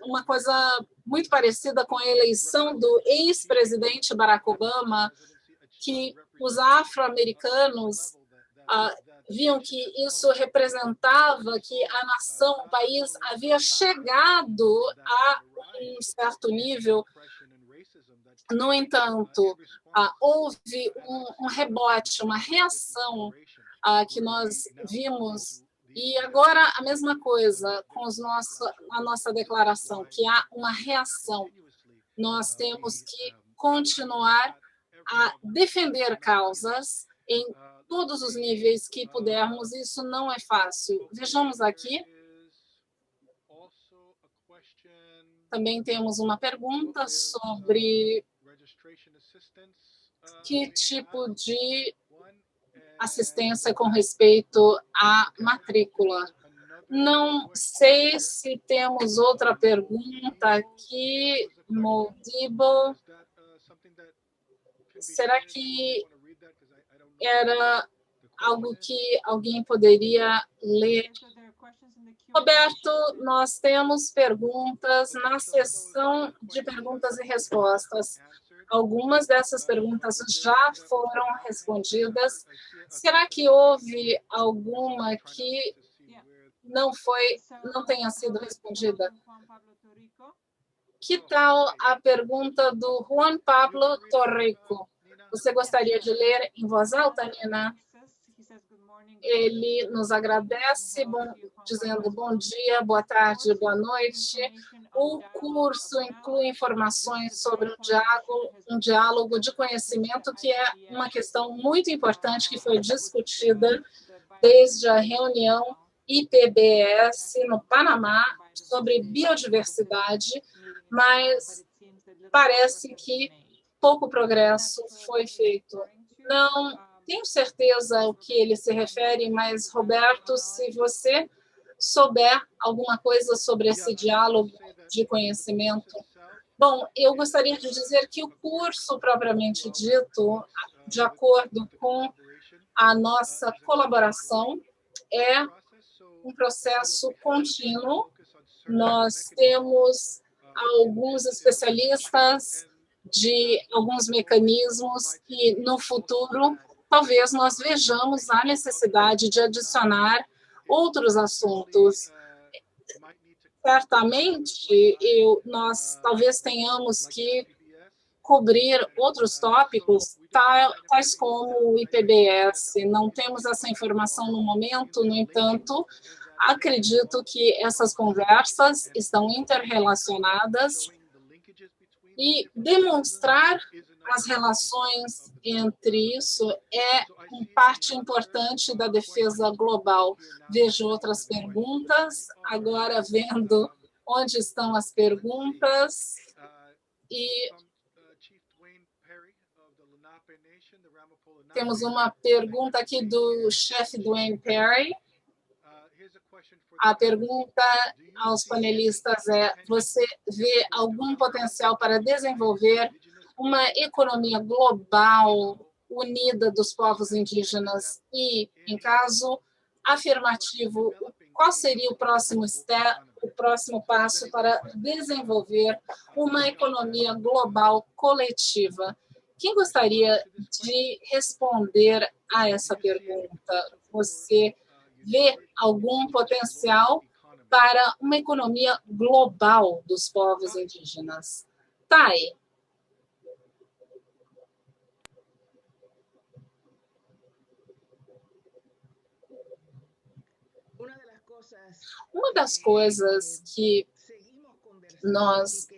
uma coisa muito parecida com a eleição do ex-presidente Barack Obama, que os afro-americanos viam que isso representava que a nação, o país, havia chegado a um certo nível. No entanto, houve um rebote, uma reação que nós vimos. E agora a mesma coisa com a nossa declaração, que há uma reação. Nós temos que continuar a defender causas em todos os níveis que pudermos. Isso não é fácil. Vejamos aqui. Também temos uma pergunta sobre que tipo de assistência com respeito à matrícula. Não sei se temos outra pergunta aqui, Modibo. Será que era algo que alguém poderia ler? Roberto, nós temos perguntas na sessão de perguntas e respostas. Algumas dessas perguntas já foram respondidas. Será que houve alguma que não tenha sido respondida? Que tal a pergunta do Juan Pablo Torrico? Você gostaria de ler em voz alta, Nina? Ele nos agradece, dizendo bom dia, boa tarde, boa noite. O curso inclui informações sobre um diálogo de conhecimento, que é uma questão muito importante que foi discutida desde a reunião IPBES no Panamá sobre biodiversidade, mas parece que pouco progresso foi feito. Não tenho certeza ao que ele se refere, mas, Roberto, se você souber alguma coisa sobre esse diálogo de conhecimento. Bom, eu gostaria de dizer que o curso propriamente dito, de acordo com a nossa colaboração, é um processo contínuo. Nós temos alguns especialistas de alguns mecanismos e, no futuro, talvez nós vejamos a necessidade de adicionar outros assuntos. Certamente, nós talvez tenhamos que cobrir outros tópicos, tais como o IPBS. Não temos essa informação no momento, no entanto, acredito que essas conversas estão interrelacionadas e demonstrar as relações entre isso é uma parte importante da defesa global. Vejo outras perguntas, agora vendo onde estão as perguntas. E temos uma pergunta aqui do chefe Dwayne Perry. A pergunta aos panelistas é: você vê algum potencial para desenvolver uma economia global unida dos povos indígenas? E, em caso afirmativo, qual seria o próximo passo para desenvolver uma economia global coletiva? Quem gostaria de responder a essa pergunta? Você vê algum potencial para uma economia global dos povos indígenas? Thay. Uma das coisas que nós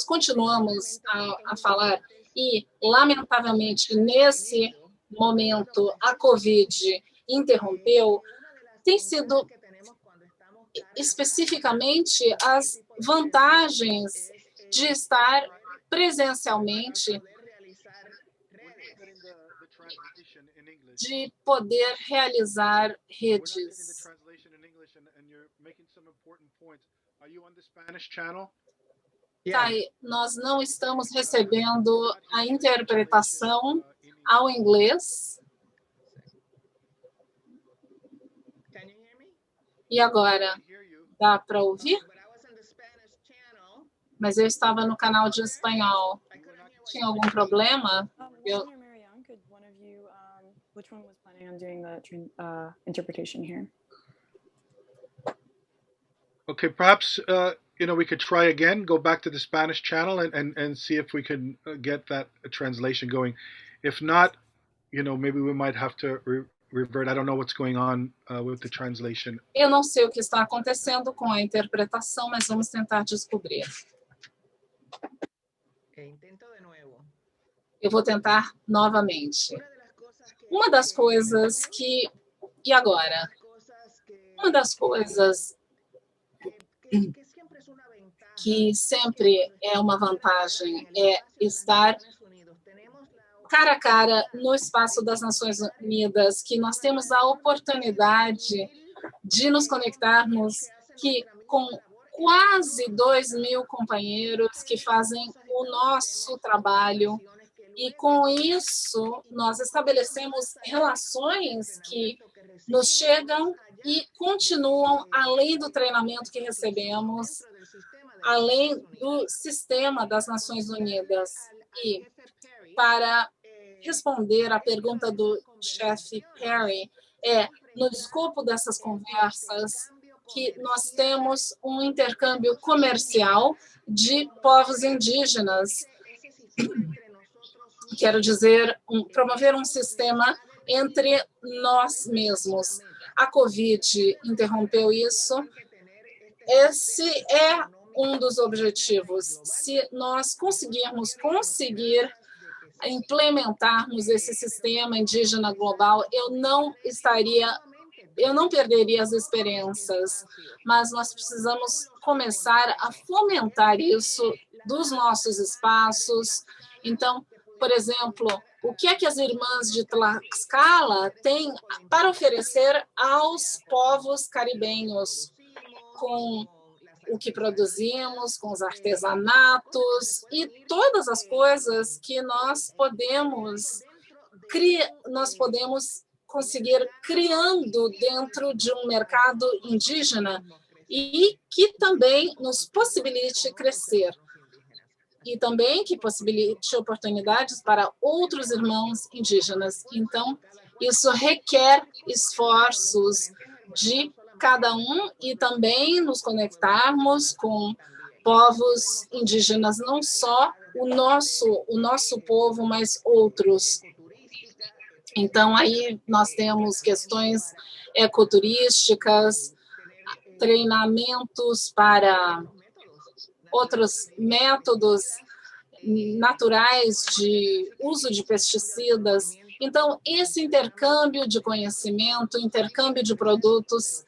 continuamos a falar, e, lamentavelmente, nesse momento, a Covid interrompeu, tem sido especificamente as vantagens de estar presencialmente, de poder realizar redes. Thay, nós não estamos recebendo a interpretação ao inglês. E agora, dá para ouvir? Mas eu estava no canal de espanhol. Tinha algum problema? Which one was planning on doing the interpretation here? Okay, perhaps we could try again, go back to the Spanish channel and see if we can get that translation going. If not, maybe we might have to revert. I don't know what's going on with the translation. Eu não sei o que está acontecendo com a interpretação, mas vamos tentar descobrir. Eu vou tentar novamente. Uma das coisas que... E agora? Uma das coisas que sempre é uma vantagem é estar cara a cara no espaço das Nações Unidas, que nós temos a oportunidade de nos conectarmos com quase 2.000 companheiros que fazem o nosso trabalho. E, com isso, nós estabelecemos relações que nos chegam e continuam além do treinamento que recebemos, além do sistema das Nações Unidas. E, para responder à pergunta do chefe Perry, no escopo dessas conversas, que nós temos um intercâmbio comercial de povos indígenas. Quero dizer, promover um sistema entre nós mesmos. A Covid interrompeu isso. Esse é um dos objetivos. Se nós conseguir implementarmos esse sistema indígena global, eu não perderia as esperanças, mas nós precisamos começar a fomentar isso dos nossos espaços. Então, por exemplo, o que é que as irmãs de Tlaxcala têm para oferecer aos povos caribenhos, com o que produzimos, com os artesanatos e todas as coisas que nós podemos conseguir criando dentro de um mercado indígena e que também nos possibilite crescer. E também que possibilite oportunidades para outros irmãos indígenas. Então, isso requer esforços de cada um e também nos conectarmos com povos indígenas, não só o nosso povo, mas outros. Então, aí nós temos questões ecoturísticas, treinamentos para outros métodos naturais de uso de pesticidas. Então, esse intercâmbio de conhecimento, intercâmbio de produtos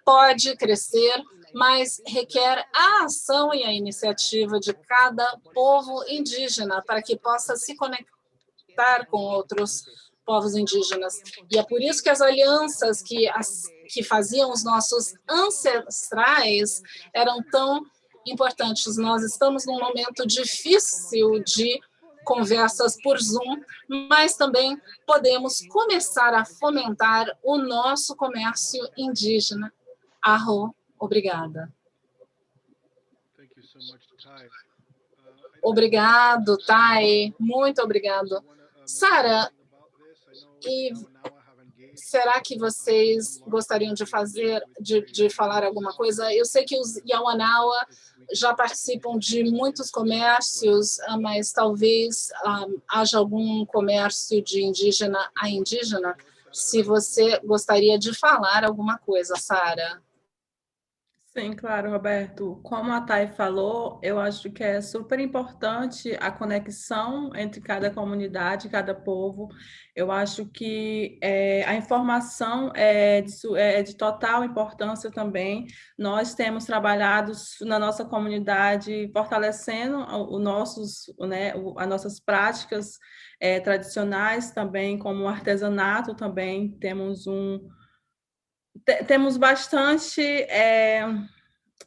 pode crescer, mas requer a ação e a iniciativa de cada povo indígena para que possa se conectar com outros povos indígenas. E é por isso que as alianças que faziam os nossos ancestrais eram tão importantes. Nós estamos num momento difícil de conversas por Zoom, mas também podemos começar a fomentar o nosso comércio indígena. Arro, obrigada. Obrigado, Thay. Muito obrigado. Sara, e será que vocês gostariam de falar alguma coisa? Eu sei que os Yawanawa já participam de muitos comércios, mas talvez haja algum comércio de indígena a indígena. Se você gostaria de falar alguma coisa, Sara. Sim, claro, Roberto. Como a Thay falou, eu acho que é super importante a conexão entre cada comunidade, cada povo. Eu acho que a informação é de total importância também. Nós temos trabalhado na nossa comunidade, fortalecendo as nossas práticas tradicionais também, como o artesanato também. Temos bastante,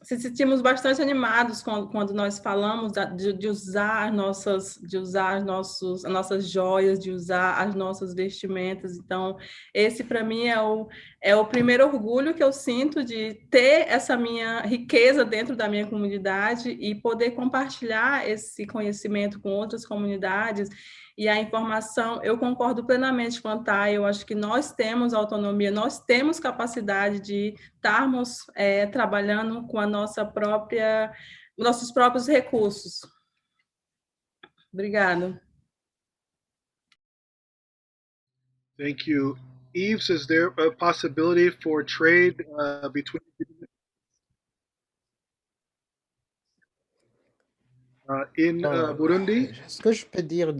se sentimos bastante animados quando nós falamos de usar as nossas joias, de usar as nossas vestimentas. Então, esse para mim é o primeiro orgulho que eu sinto de ter essa minha riqueza dentro da minha comunidade e poder compartilhar esse conhecimento com outras comunidades. E a informação, eu concordo plenamente com a Thay, eu acho que nós temos autonomia, nós temos capacidade de estarmos trabalhando com nossos próprios recursos. Obrigada. Thank you. Yves, is there a possibility for trade between in Burundi? Ce que je peux dire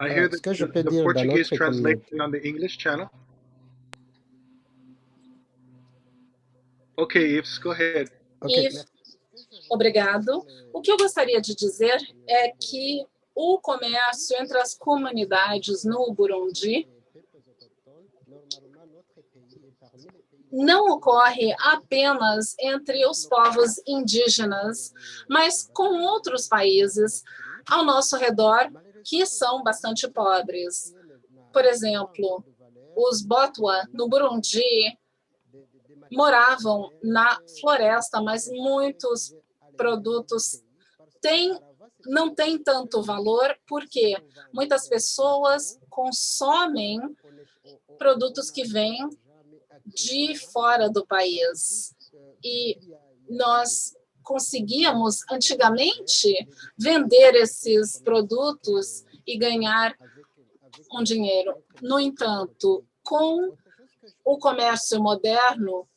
I hear ce que je peux the dire dans Portuguese notre communauté. translation on the English channel. Okay, Yves, go ahead. Okay, Yves, obrigado. O que eu gostaria de dizer é que o comércio entre as comunidades no Burundi não ocorre apenas entre os povos indígenas, mas com outros países ao nosso redor que são bastante pobres. Por exemplo, os Botwa, no Burundi, moravam na floresta, mas muitos produtos não têm tanto valor porque muitas pessoas consomem produtos que vêm de fora do país. E nós conseguíamos, antigamente, vender esses produtos e ganhar um dinheiro. No entanto, com o comércio moderno,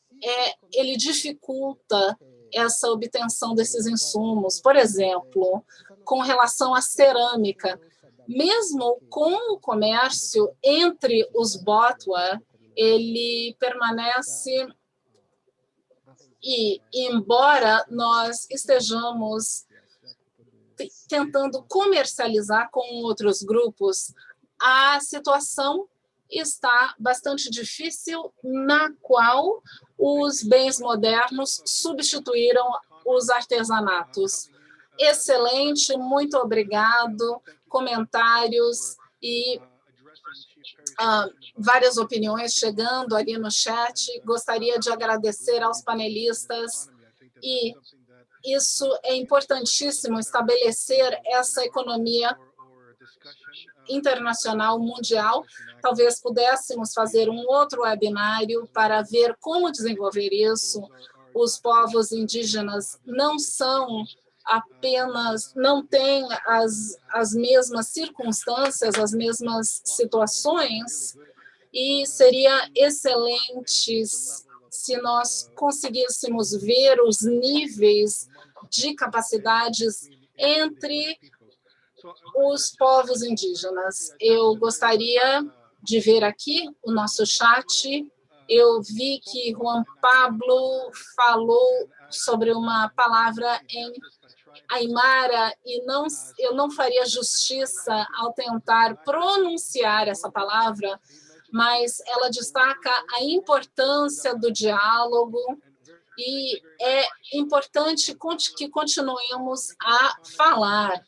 ele dificulta essa obtenção desses insumos. Por exemplo, com relação à cerâmica, mesmo com o comércio entre os Botwa, ele permanece e, embora nós estejamos tentando comercializar com outros grupos, a situação está bastante difícil, na qual os bens modernos substituíram os artesanatos. Excelente, muito obrigado. Comentários e várias opiniões chegando ali no chat. Gostaria de agradecer aos panelistas e isso é importantíssimo, estabelecer essa economia internacional, mundial. Talvez pudéssemos fazer um outro webinário para ver como desenvolver isso. Os povos indígenas não são apenas, não têm as mesmas circunstâncias, as mesmas situações, e seria excelente se nós conseguíssemos ver os níveis de capacidades entre os povos indígenas. Eu gostaria de ver aqui o nosso chat. Eu vi que Juan Pablo falou sobre uma palavra em Aymara e eu não faria justiça ao tentar pronunciar essa palavra, mas ela destaca a importância do diálogo e é importante que continuemos a falar,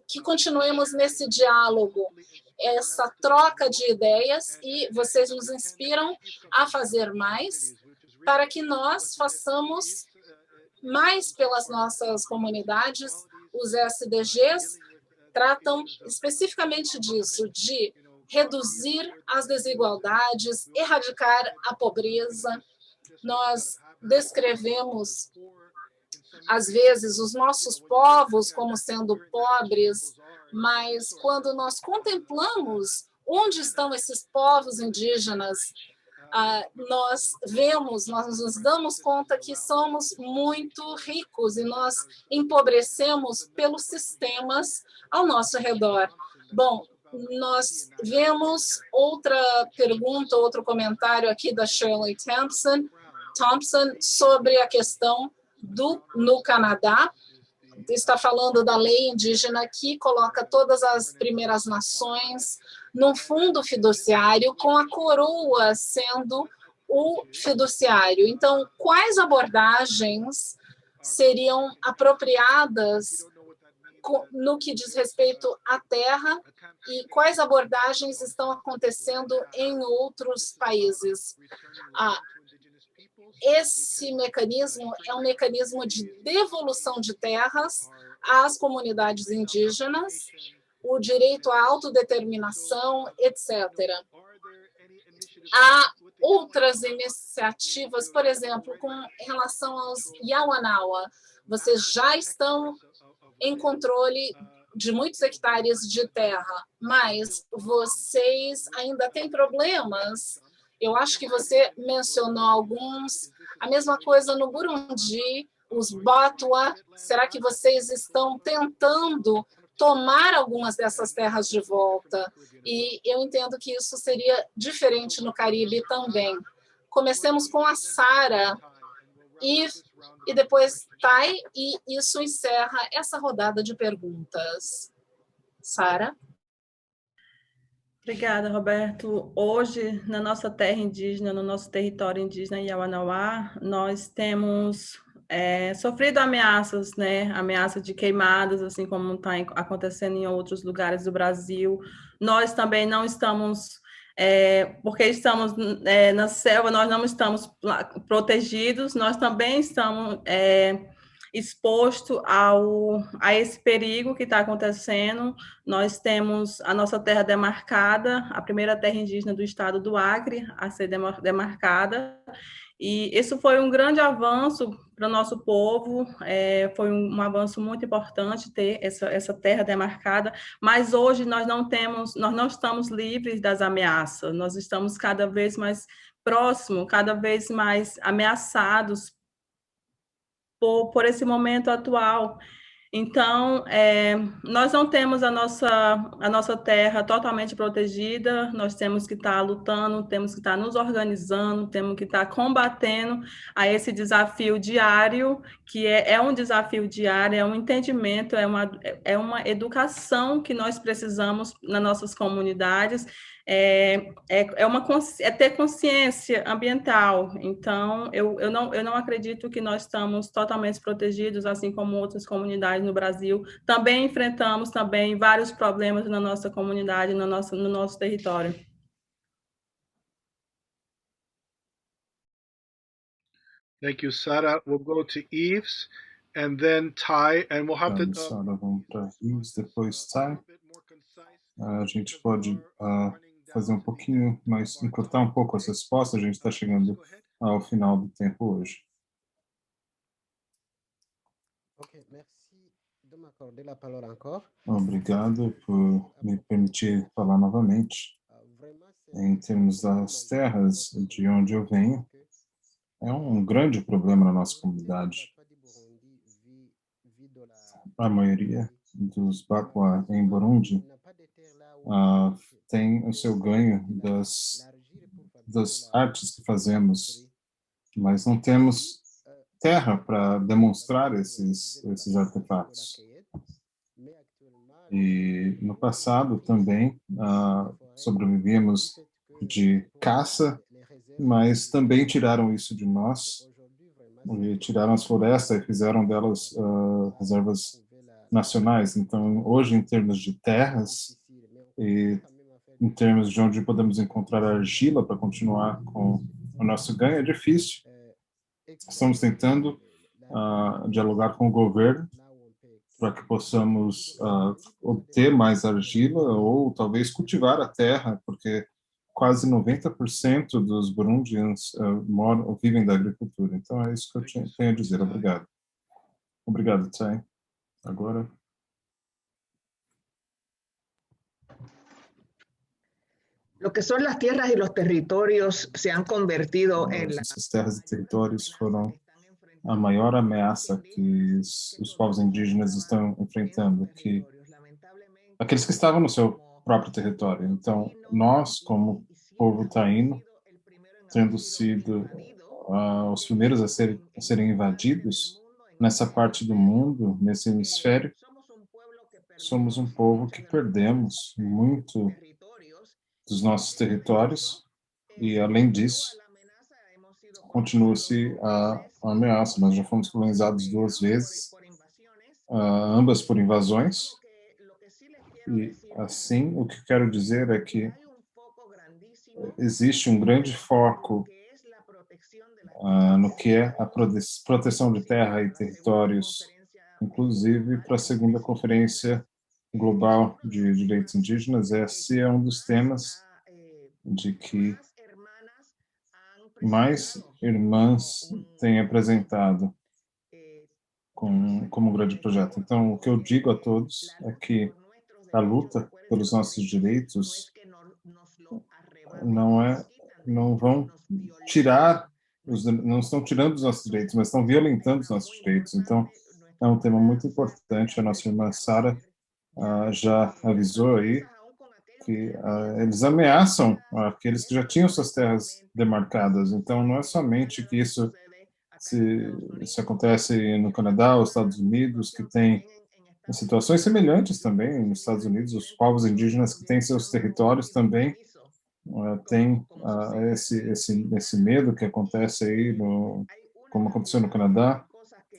que continuemos nesse diálogo, essa troca de ideias, e vocês nos inspiram a fazer mais para que nós façamos mais pelas nossas comunidades. Os SDGs tratam especificamente disso, de reduzir as desigualdades, erradicar a pobreza. Nós descrevemos, às vezes, os nossos povos como sendo pobres, mas quando nós contemplamos onde estão esses povos indígenas, nós nos damos conta que somos muito ricos e nós empobrecemos pelos sistemas ao nosso redor. Bom, nós vemos outra pergunta, outro comentário aqui da Shirley Thompson sobre a questão no Canadá. Está falando da lei indígena que coloca todas as primeiras nações num fundo fiduciário, com a coroa sendo o fiduciário. Então, quais abordagens seriam apropriadas no que diz respeito à terra e quais abordagens estão acontecendo em outros países? Esse mecanismo é um mecanismo de devolução de terras às comunidades indígenas, o direito à autodeterminação, etc. Há outras iniciativas, por exemplo, com relação aos Yawanawa. Vocês já estão em controle de muitos hectares de terra, mas vocês ainda têm problemas. Eu acho que você mencionou alguns. A mesma coisa no Burundi, os Batwa. Será que vocês estão tentando tomar algumas dessas terras de volta? E eu entendo que isso seria diferente no Caribe também. Comecemos com a Sara e depois Tai, e isso encerra essa rodada de perguntas. Sara? Obrigada, Roberto. Hoje, na nossa terra indígena, no nosso território indígena Yawanawá, nós temos sofrido ameaças, né? Ameaça de queimadas, assim como está acontecendo em outros lugares do Brasil. Nós também não estamos, porque estamos na selva, nós não estamos protegidos, nós também estamos exposto a esse perigo que está acontecendo. Nós temos a nossa terra demarcada, a primeira terra indígena do estado do Acre a ser demarcada, e isso foi um grande avanço para o nosso povo, foi um avanço muito importante ter essa terra demarcada, mas hoje nós não estamos livres das ameaças, nós estamos cada vez mais próximos, cada vez mais ameaçados por esse momento atual. Então, nós não temos a nossa terra totalmente protegida, nós temos que estar lutando, temos que estar nos organizando, temos que estar combatendo a esse desafio diário, que é um desafio diário, é um entendimento, é uma educação que nós precisamos nas nossas comunidades, é ter consciência ambiental. Então, eu não acredito que nós estamos totalmente protegidos, assim como outras comunidades no Brasil. Também enfrentamos vários problemas na nossa comunidade, no nosso território. Thank you, Sarah. We'll go to Yves and then Ty, and we'll have to. Sarah, vamos para Yves, depois Ty. A gente pode fazer um pouquinho mais, encurtar um pouco as respostas. A gente está chegando ao final do tempo hoje. Ok, merci de m'accorder la parole encore. Obrigado por me permitir falar novamente. Em termos das terras de onde eu venho, é um grande problema na nossa comunidade. A maioria dos Bakwa em Burundi tem o seu ganho das artes que fazemos, mas não temos terra para demonstrar esses artefatos. E no passado também sobrevivíamos de caça, mas também tiraram isso de nós, e tiraram as florestas e fizeram delas reservas nacionais. Então, hoje, em termos de terras e em termos de onde podemos encontrar argila para continuar com o nosso ganho, é difícil. Estamos tentando dialogar com o governo para que possamos obter mais argila ou talvez cultivar a terra, porque quase 90% dos burundianos vivem da agricultura. Então, é isso que eu tenho a dizer. Obrigado. Obrigado, Tsai. Agora... Lo que son las tierras y los territorios se han convertido en Essas terras e territórios foram a maior ameaça que os povos indígenas estão enfrentando, que aqueles que estavam no seu próprio território. Então, nós, como povo taíno, tendo sido os primeiros a serem invadidos nessa parte do mundo, nesse hemisfério, somos um povo que perdemos muito dos nossos territórios e, além disso, continua-se a ameaça. Nós já fomos colonizados 2 vezes, ambas por invasões, e assim o que quero dizer é que existe um grande foco no que é a proteção de terra e territórios, inclusive para a segunda conferência global de direitos indígenas. Esse é um dos temas de que mais irmãs têm apresentado como um grande projeto. Então, o que eu digo a todos é que a luta pelos nossos direitos não vão tirar, não estão tirando os nossos direitos, mas estão violentando os nossos direitos. Então, é um tema muito importante. A nossa irmã Sarah já avisou aí que eles ameaçam aqueles que já tinham suas terras demarcadas. Então, não é somente que isso acontece no Canadá, os Estados Unidos, que tem situações semelhantes também nos Estados Unidos. Os povos indígenas que têm seus territórios também têm esse medo que acontece aí, como aconteceu no Canadá.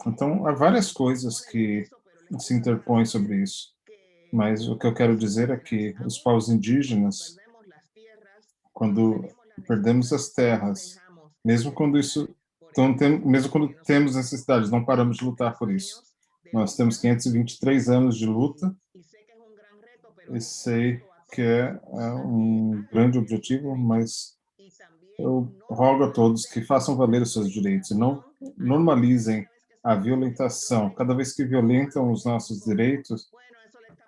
Então, há várias coisas que se interpõem sobre isso. Mas o que eu quero dizer é que os povos indígenas, quando perdemos as terras, mesmo quando temos necessidades, não paramos de lutar por isso. Nós temos 523 anos de luta e sei que é um grande objetivo, mas eu rogo a todos que façam valer os seus direitos e não normalizem a violentação. Cada vez que violentam os nossos direitos,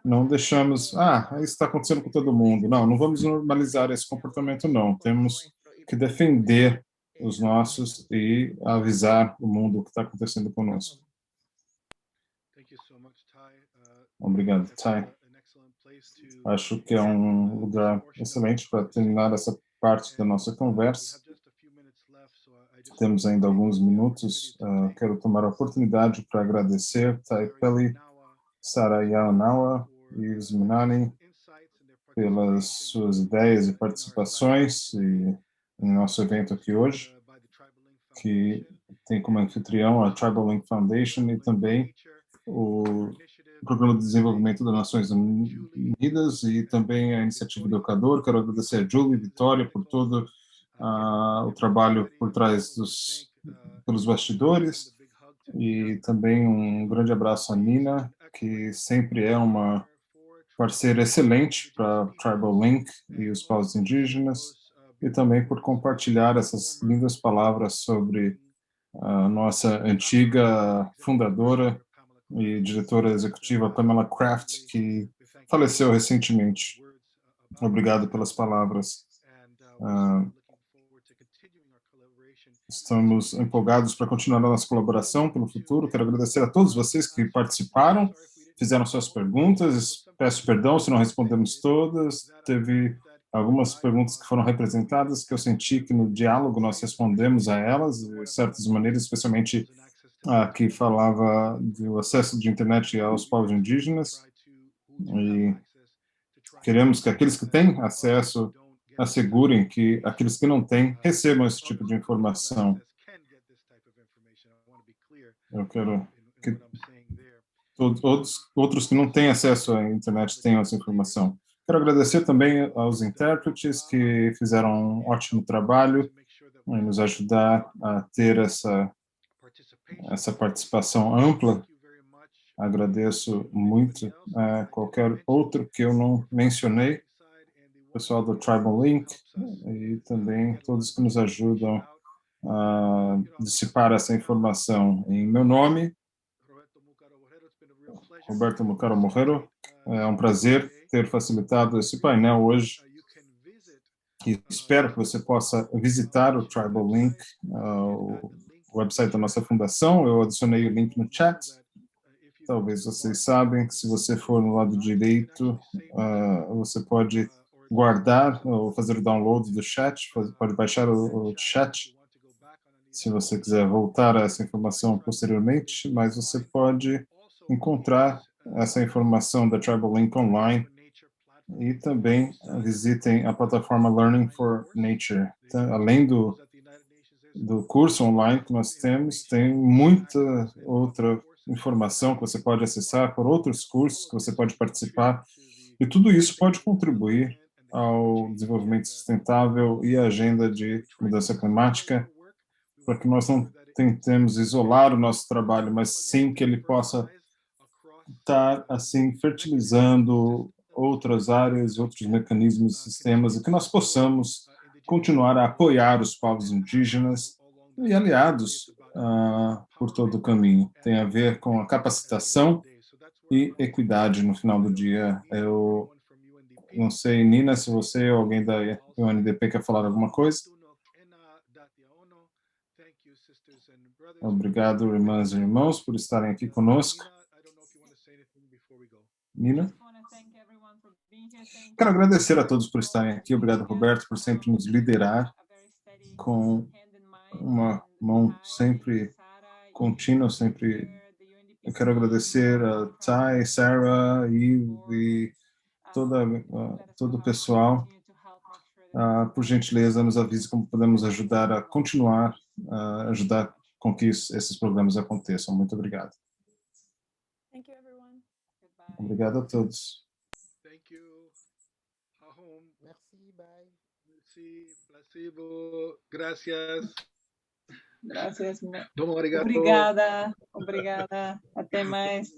não deixamos, isso está acontecendo com todo mundo. Não vamos normalizar esse comportamento, não. Temos que defender os nossos e avisar o mundo o que está acontecendo conosco. Thank you so much, Ty. Obrigado, Thay. Acho que é um lugar excelente para terminar essa parte da nossa conversa. Temos ainda alguns minutos. Quero tomar a oportunidade para agradecer Thay Peli, Sara Yawanawa e Yves Minani pelas suas ideias e participações em nosso evento aqui hoje, que tem como anfitrião a Tribal Link Foundation e também o Programa de Desenvolvimento das Nações Unidas e também a Iniciativa Educador. Quero agradecer a Julie e Vitória por todo o trabalho por trás pelos bastidores, e também um grande abraço à Nina, que sempre é uma parceira excelente para Tribal Link e os povos indígenas, e também por compartilhar essas lindas palavras sobre a nossa antiga fundadora e diretora executiva Pamela Craft, que faleceu recentemente. Obrigado pelas palavras. Estamos empolgados para continuar a nossa colaboração pelo futuro. Quero agradecer a todos vocês que participaram, fizeram suas perguntas. Peço perdão se não respondemos todas. Teve algumas perguntas que foram representadas que eu senti que no diálogo nós respondemos a elas, de certas maneiras, especialmente a que falava do acesso de internet aos povos indígenas. E queremos que aqueles que têm acesso assegurem que aqueles que não têm recebam esse tipo de informação. Eu quero que outros que não têm acesso à internet tenham essa informação. Quero agradecer também aos intérpretes que fizeram um ótimo trabalho em nos ajudar a ter essa participação ampla. Agradeço muito a qualquer outro que eu não mencionei, o pessoal do Tribal Link e também todos que nos ajudam a dissipar essa informação. Em meu nome, Roberto Mucaro Morrero, é um prazer ter facilitado esse painel hoje. E espero que você possa visitar o Tribal Link, o website da nossa fundação. Eu adicionei o link no chat. Talvez vocês sabem que se você for no lado direito, você pode guardar ou fazer o download do chat, pode baixar o chat, se você quiser voltar a essa informação posteriormente, mas você pode encontrar essa informação da Tribal Link online e também visitem a plataforma Learning for Nature. Então, além do curso online que nós temos, tem muita outra informação que você pode acessar por outros cursos que você pode participar, e tudo isso pode contribuir ao desenvolvimento sustentável e à agenda de mudança climática, para que nós não tentemos isolar o nosso trabalho, mas sim que ele possa estar, assim, fertilizando outras áreas, outros mecanismos e sistemas, e que nós possamos continuar a apoiar os povos indígenas e aliados por todo o caminho. Tem a ver com a capacitação e equidade no final do dia. Eu não sei, Nina, se você ou alguém da UNDP quer falar alguma coisa. Obrigado, irmãs e irmãos, por estarem aqui conosco. Nina? Quero agradecer a todos por estarem aqui. Obrigado, Roberto, por sempre nos liderar com uma mão sempre contínua, sempre. Eu quero agradecer a Thay, Sarah, e todo o pessoal. Por gentileza, nos avise como podemos ajudar a continuar, ajudar com que esses programas aconteçam. Muito obrigado. Obrigado a todos. Merci, bye. Merci, placebo, gracias. Graças. Domo arigato. Obrigada. Até mais.